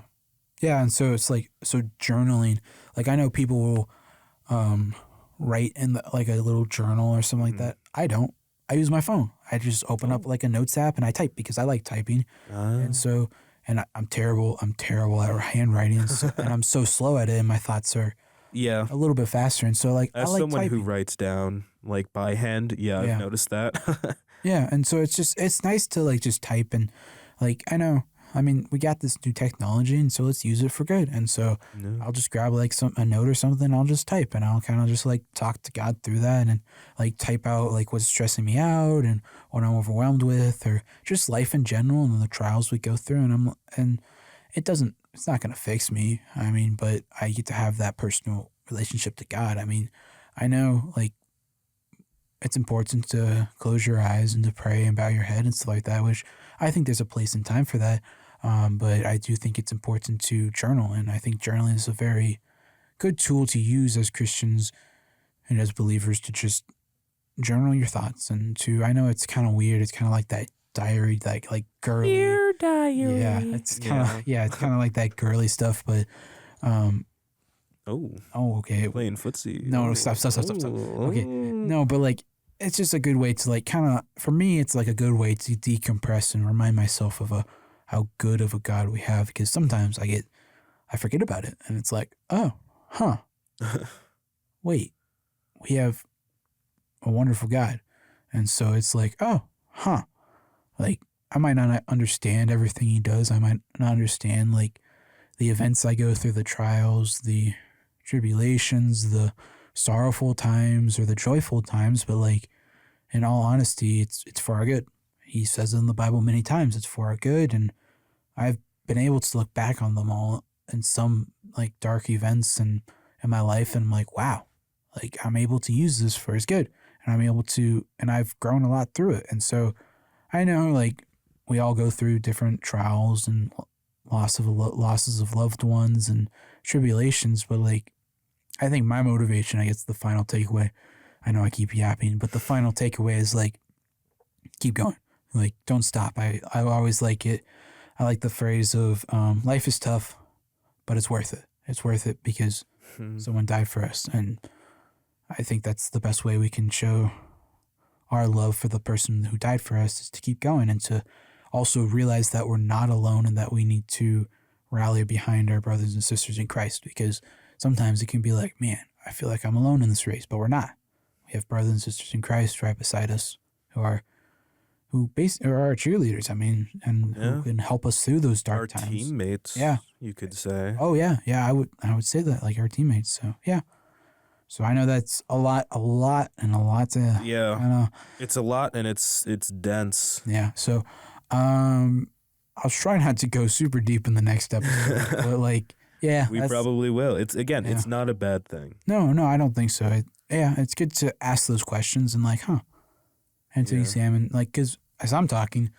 Yeah, and so it's like, so journaling, like I know people will write in like a little journal or something like that. I don't. I use my phone. I just open up like a notes app and I type because I like typing. And so, and I'm terrible at handwriting and I'm so slow at it and my thoughts are a little bit faster. And so like, as I like someone typing. who writes down like by hand, I've noticed that. Yeah. And so it's nice to like just type and like, I know I mean, we got this new technology, and so let's use it for good. And so I'll just grab like a note or something, I'll just type, and I'll kind of just like talk to God through that, and like type out like what's stressing me out and what I'm overwhelmed with, or just life in general and the trials we go through. And it's not gonna fix me. I mean, but I get to have that personal relationship to God. I mean, I know like it's important to close your eyes and to pray and bow your head and stuff like that, which I think there's a place and time for that. But I do think it's important to journal, and I think journaling is a very good tool to use as Christians and as believers to just journal your thoughts. And I know it's kind of weird. It's kind of like that diary, like girly. Dear diary. Yeah, it's kind of it's kind of like that girly stuff. But okay. Playing footsie. No, stop. Okay, no, but like it's just a good way to like kind of, for me, it's like a good way to decompress and remind myself of how good of a God we have, because sometimes I forget about it, and it's like, oh, huh, wait, we have a wonderful God. And so it's like, oh, huh, like I might not understand everything he does. I might not understand like the events I go through, the trials, the tribulations, the sorrowful times or the joyful times, but like in all honesty, it's for our good. He says in the Bible many times it's for our good, and I've been able to look back on them all in some like dark events and in my life, and I'm like, wow, like I'm able to use this for his good, and I've grown a lot through it. And so I know like we all go through different trials and losses of loved ones and tribulations, but like I think my motivation, I guess the final takeaway, I know I keep yapping, but the final takeaway is like, keep going. Like, don't stop. I always like it. I like the phrase of life is tough, but it's worth it. It's worth it because someone died for us. And I think that's the best way we can show our love for the person who died for us, is to keep going and to also realize that we're not alone and that we need to rally behind our brothers and sisters in Christ, because sometimes it can be like, man, I feel like I'm alone in this race, but we're not. We have brothers and sisters in Christ right beside us who are our cheerleaders. I mean, and who can help us through those dark times. Our teammates. Yeah, you could say. Oh yeah. I would say that, like our teammates. So yeah. So I know that's a lot to. Yeah. It's a lot, and it's dense. Yeah. So, I'll try not to go super deep in the next episode, but like. Yeah, we probably will. It's not a bad thing. No, I don't think so. It's good to ask those questions and like, and to examine, like, because as I'm talking,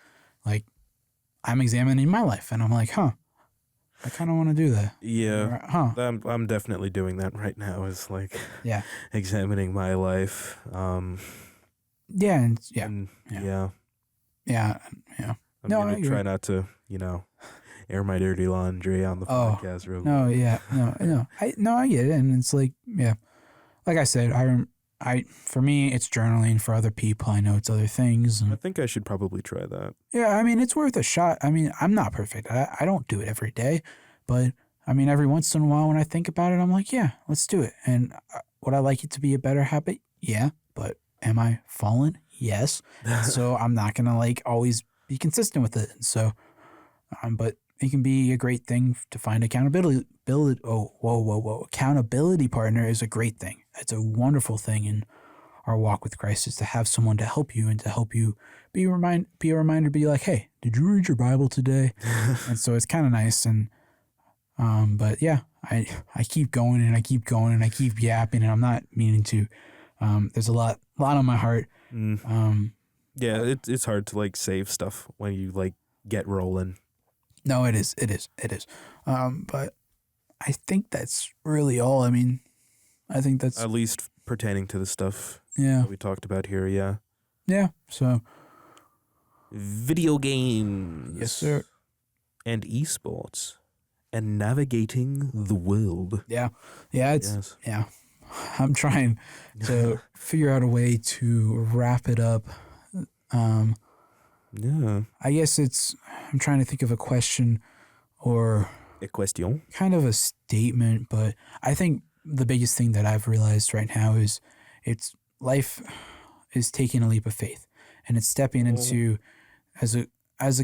like, I'm examining my life, and I'm like, I kind of want to do that. Yeah, I'm definitely doing that right now. Is like, examining my life. I'm gonna try not to, air my dirty laundry on the podcast real quick. I get it. And it's like, like I said, for me, it's journaling. For other people, I know it's other things. And I think I should probably try that. Yeah, I mean, it's worth a shot. I mean, I'm not perfect. I don't do it every day, but I mean, every once in a while when I think about it, I'm like, yeah, let's do it. And would I like it to be a better habit? Yeah, but am I fallen? Yes. So I'm not going to like always be consistent with it. So, but it can be a great thing to find accountability. Accountability partner is a great thing. It's a wonderful thing in our walk with Christ, is to have someone to help you and to help you be a reminder, be like, hey, did you read your Bible today? And so it's kind of nice. And, but yeah, I keep going and I keep going and I keep yapping, and I'm not meaning to. There's a lot on my heart. Yeah, it's hard to like save stuff when you like get rolling. No, it is. But I think that's really all. I mean, I think that's at least pertaining to the stuff that we talked about here. Yeah. Yeah. So video games. Yes, sir. And esports and navigating the world. Yeah. Yeah. Yeah. I'm trying to figure out a way to wrap it up. I guess I'm trying to think of a question or a question, kind of a statement, but I think the biggest thing that I've realized right now is life is taking a leap of faith, and it's stepping into as a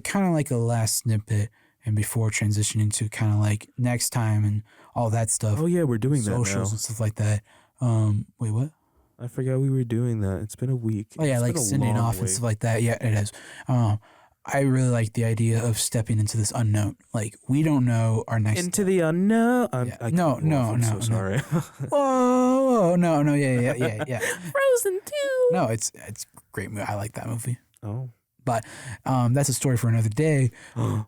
kind of like a last snippet. and before transitioning to kind of like next time and all that stuff. Oh yeah, we're doing that socials now. and stuff like that. Wait, what? I forgot we were doing that. It's been a week. Oh yeah, It's like been a sending long off and week. stuff like that. Yeah, it is. I really like the idea of stepping into this unknown. Like we don't know our next Into the unknown. Yeah. I No, can't laugh. no, I'm no, so no. sorry. Whoa, no, yeah. Frozen 2. No, it's a great movie. I like that movie. Oh. But that's a story for another day.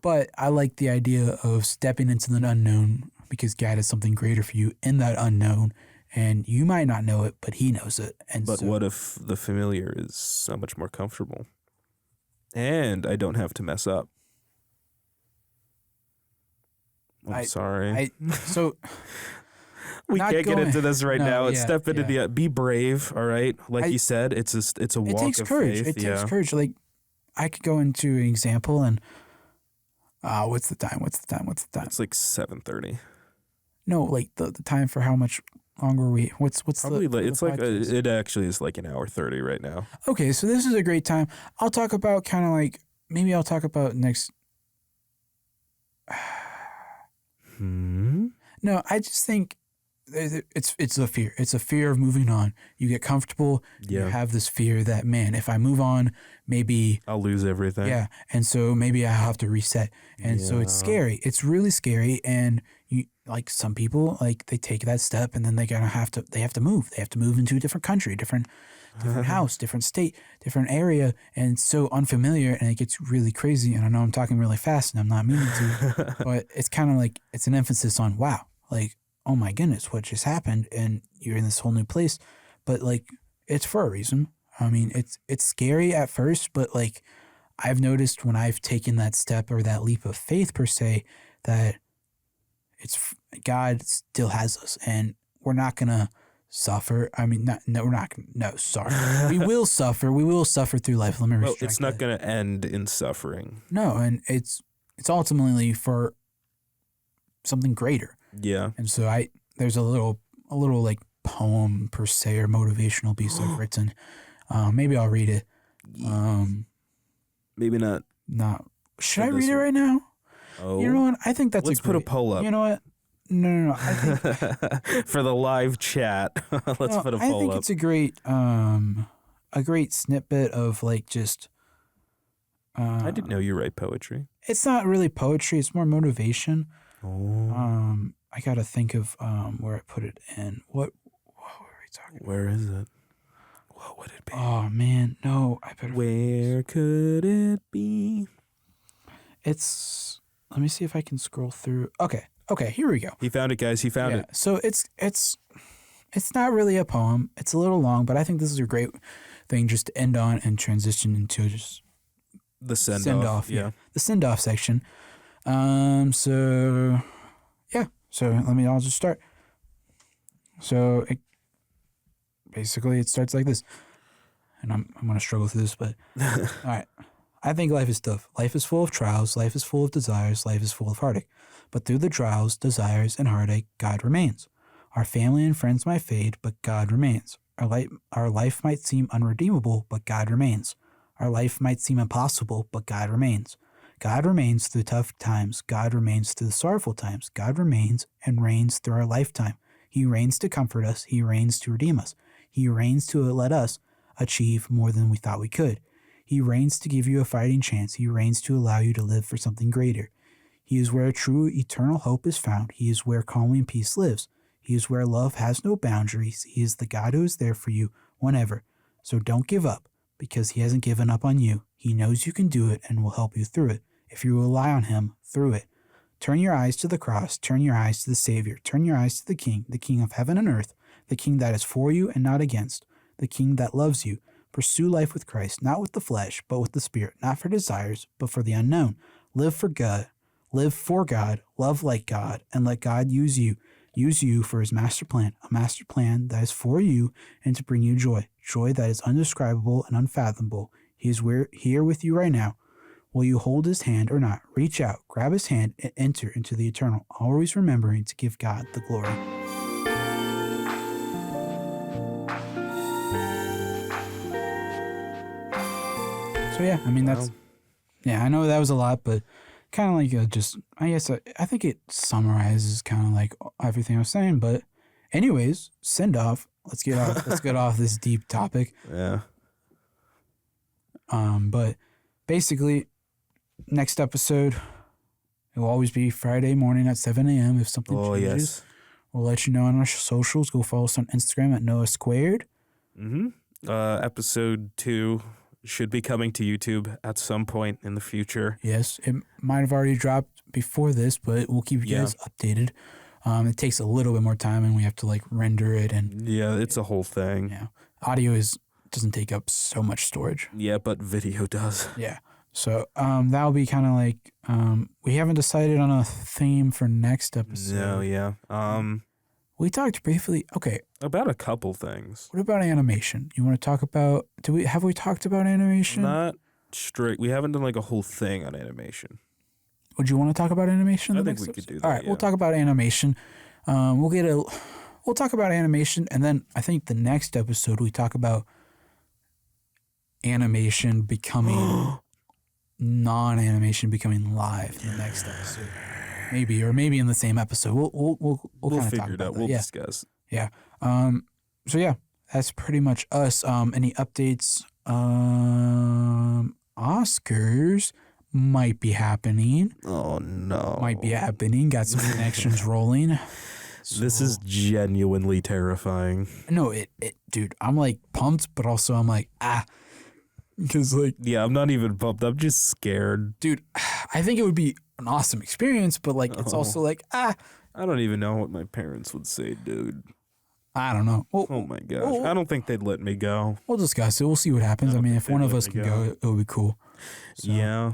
But I like the idea of stepping into the unknown because God has something greater for you in that unknown. And you might not know it, but he knows it. And But so, what if the familiar is so much more comfortable? And I don't have to mess up. I'm sorry. so we not can't get going- into this right No, now. yeah, Step into yeah. the be brave, all right? Like I- you said, it's a it walk takes of courage. faith. It yeah. takes courage. Like I could go into an example and what's the time? It's like 7:30. No, like the time for how much longer we what's Probably the it's like podcast? it actually is like an hour 30 right now. Okay, so this is a great time. I'll talk about kind of like maybe I'll talk about next. No, I just think it's a fear. It's a fear of moving on. You get comfortable. You Yeah. have this fear that man, if I move on, maybe I'll lose everything. yeah, and so maybe I have to reset, and so it's Yeah. scary. It's really scary, and you like some people like they take that step, and then they have to move. They have to move into a different country, different house, different state, different area, and it's so unfamiliar, and it gets really crazy. And I know I'm talking really fast, and I'm not meaning to, but it's kind of like it's an emphasis on wow, like oh my goodness, what just happened, and you're in this whole new place, but like it's for a reason. I mean, it's scary at first, but like I've noticed when I've taken that step or that leap of faith per se, that God still has us, and we're not gonna suffer. I mean, we're not. No, sorry, we will suffer. We will suffer through life. Let me Well, restrict it's not that. going to end in suffering. No, and it's ultimately for something greater. Yeah. And so there's a little like poem per se or motivational piece I've written. Maybe I'll read it. Maybe not. Not. Should For I read this it one. right now? Oh. You know what? I think that's Let's put a poll up. You know what? No. I think For the live chat. Let's no, put a I poll think up. it's a great snippet of like just. I didn't know you write poetry. It's not really poetry. It's more motivation. Oh. I gotta think of where I put it in. What were we talking about? Where is it? What would it be? Oh man, no! I better. Where could it be? It's. Let me see if I can scroll through. Okay, here we go. He found it, guys. He found it. So it's not really a poem. It's a little long, but I think this is a great thing just to end on and transition into just The send off. Yeah. the send off section. So yeah. So I'll just start. So basically it starts like this, and I'm gonna struggle through this, but all right. I think life is tough. Life is full of trials. Life is full of desires. Life is full of heartache. But through the trials, desires, and heartache, God remains. Our family and friends might fade, but God remains. Our life might seem unredeemable, but God remains. Our life might seem impossible, but God remains. God remains through tough times. God remains through the sorrowful times. God remains and reigns through our lifetime. He reigns to comfort us. He reigns to redeem us. He reigns to let us achieve more than we thought we could. He reigns to give you a fighting chance. He reigns to allow you to live for something greater. He is where true eternal hope is found. He is where calm and peace lives. He is where love has no boundaries. He is the God who is there for you whenever. So don't give up, because he hasn't given up on you. He knows you can do it and will help you through it if you rely on him through it. Turn your eyes to the cross. Turn your eyes to the Savior. Turn your eyes to the King of heaven and earth, the King that is for you and not against, the King that loves you. Pursue life with Christ, not with the flesh, but with the Spirit, not for desires, but for the unknown. Live for God, love like God, and let God use you for his master plan, a master plan that is for you and to bring you joy that is undescribable and unfathomable. He is here with you right now. Will you hold his hand or not? Reach out, grab his hand, and enter into the eternal, always remembering to give God the glory. So yeah, I mean, that's, Wow. yeah, I know that was a lot, but kind of like just, I guess, I think it summarizes kind of like everything I was saying. But anyways, send off. Let's get off this deep topic. Yeah. But basically, next episode, it will always be Friday morning at 7 a.m. If something changes, Yes. we'll let you know on our socials. Go follow us on Instagram at Noah Squared. Episode 2 should be coming to YouTube at some point in the future. Yes, it might have already dropped before this, but we'll keep you guys updated. It takes a little bit more time, and we have to like render it, and Yeah, it's a whole thing. yeah, audio doesn't take up so much storage. Yeah, but video does. Yeah, so that'll be kind of like we haven't decided on a theme for next episode. No, yeah. We talked briefly. Okay, About a couple things. what about animation? You want to talk about? Have we talked about animation? Not strict. We haven't done like a whole thing on animation. Would you want to talk about animation? I in the think next we could episode? do that, All right, yeah. we'll talk about animation. We'll talk about animation, and then I think the next episode we talk about animation becoming non-animation becoming live in the next episode. Maybe in the same episode. We'll kind of talk figure it about out. that. We'll yeah. discuss. Yeah. So yeah, that's pretty much us. Any updates? Oscars might be happening. Oh no. Might be happening. Got some connections rolling. This is genuinely terrifying. No, dude, I'm like pumped, but also I'm like, because like, Yeah, I'm not even pumped. I'm just scared. dude, I think it would be an awesome experience, but like, it's also like, I don't even know what my parents would say, dude. I don't know. Oh my gosh. I don't think they'd let me go. We'll discuss it. We'll see what happens. I mean, if they'd one of let us me can go. go, it would be cool. So, Yeah.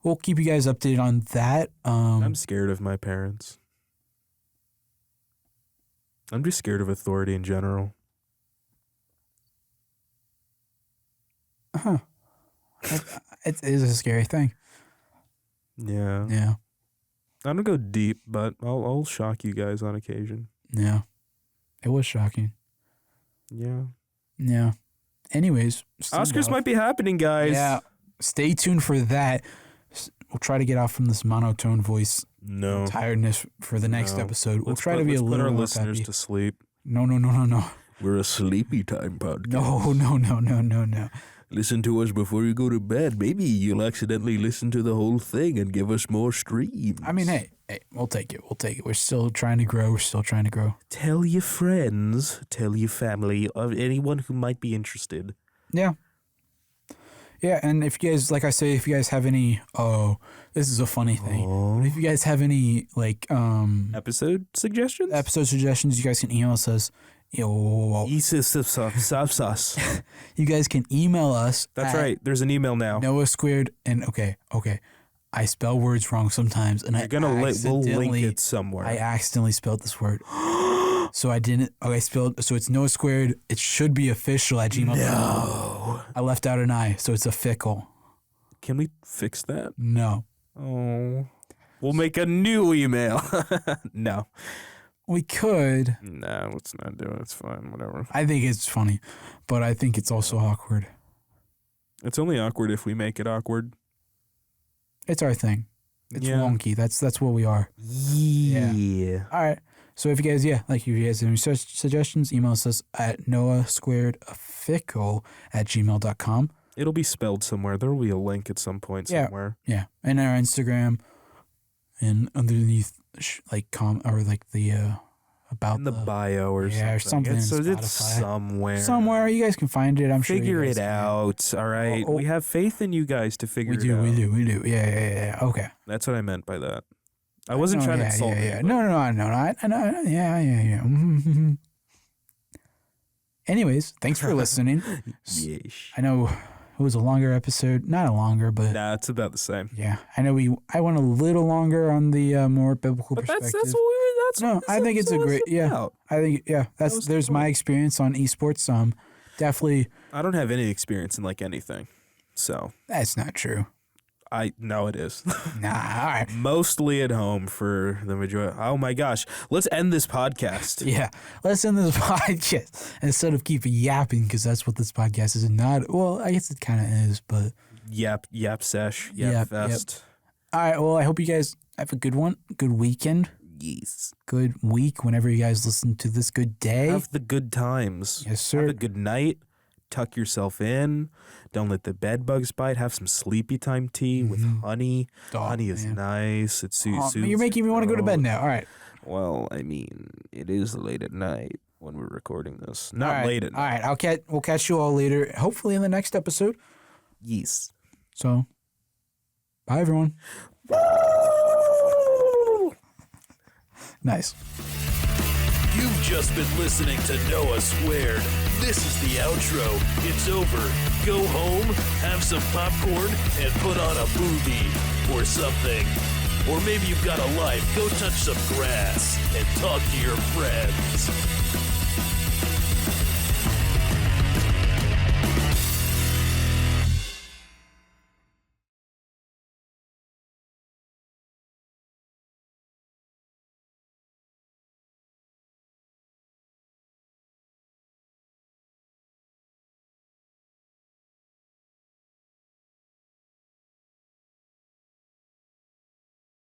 we'll keep you guys updated on that. I'm scared of my parents. I'm just scared of authority in general. It is a scary thing. Yeah. Yeah. I don't go deep, but I'll shock you guys on occasion. Yeah. It was shocking. Yeah. Yeah. Anyways. send Oscars off. might be happening, guys. Yeah. Stay tuned for that. We'll try to get off from this monotone voice No. tiredness for the next No. episode. We'll Let's try to be a put little our more listeners peppy. to sleep. No. We're a sleepy time podcast. No. Listen to us before you go to bed. Maybe you'll accidentally listen to the whole thing and give us more streams. I mean, hey, we'll take it. We're still trying to grow. Tell your friends, tell your family, of anyone who might be interested. Yeah. Yeah, and if you guys, like I say, if you guys have any, this is a funny thing. But if you guys have any, like, Episode suggestions? episode suggestions, you guys can email us. You guys can email us. That's at right. There's an email now. Noah Squared, and okay. I spell words wrong sometimes, and You're gonna we'll link it somewhere. I accidentally spelled this word. So I didn't. I spelled. So it's Noah Squared. It should be official at gmail.com. No. I left out an I, so it's a fickle. Can we fix that? No, Oh. We'll make a new email. No. we could. No, let's not do it. It's fine. Whatever. I think it's funny, but I think it's also awkward. It's only awkward if we make it awkward. It's our thing. It's Yeah. wonky. That's what we are. Yeah. All right. So if you guys, if you guys have any suggestions, email us at noahsquaredfickle@gmail.com. It'll be spelled somewhere. There will be a link at some point Yeah. somewhere. Yeah, and our Instagram, and underneath, the about In the bio or something. yeah, or something It's, in it's Spotify. somewhere. somewhere you guys can find it. I'm sure. Figure you guys it can. out. All right. Oh. We have faith in you guys to figure We it out. do. Yeah. Okay. That's what I meant by that. I wasn't No, trying to yeah, insult yeah. anybody. No. I know. Yeah. Mhm. Anyways, thanks for listening. Yeesh. I know it was a longer episode. Not a longer, but Nah, it's about the same. yeah. I know I went a little longer on the more biblical But perspective. that's what we were. That's No, what this I think it's a episode was great. Yeah, about. I think was the there's my point. experience on esports. Definitely I don't have any experience in like anything, so that's not true. I know it is. Nah, all right. Mostly at home for the majority. Oh my gosh, let's end this podcast. Yeah, let's end this podcast instead of keep yapping, because that's what this podcast is not. Well, I guess it kind of is, but Yap sesh, Yap, fest. All right. Well, I hope you guys have a good one. Good weekend. Yes. Good week whenever you guys listen to this. Good day. Have the good times. Yes, sir. Have a good night. Tuck yourself in. Don't let the bed bugs bite. Have some sleepy time tea with honey. Oh, Honey is man. nice. It soothes. You're making me want to go to bed now. All right. Well, I mean, it is late at night when we're recording this. Not All right. late at All night. right. We'll catch you all later. Hopefully in the next episode. Yes. So, bye everyone. Nice. You've just been listening to Noah Squared. This is the outro. It's over. Go home, have some popcorn, and put on a movie or something. Or maybe you've got a life. Go touch some grass and talk to your friends.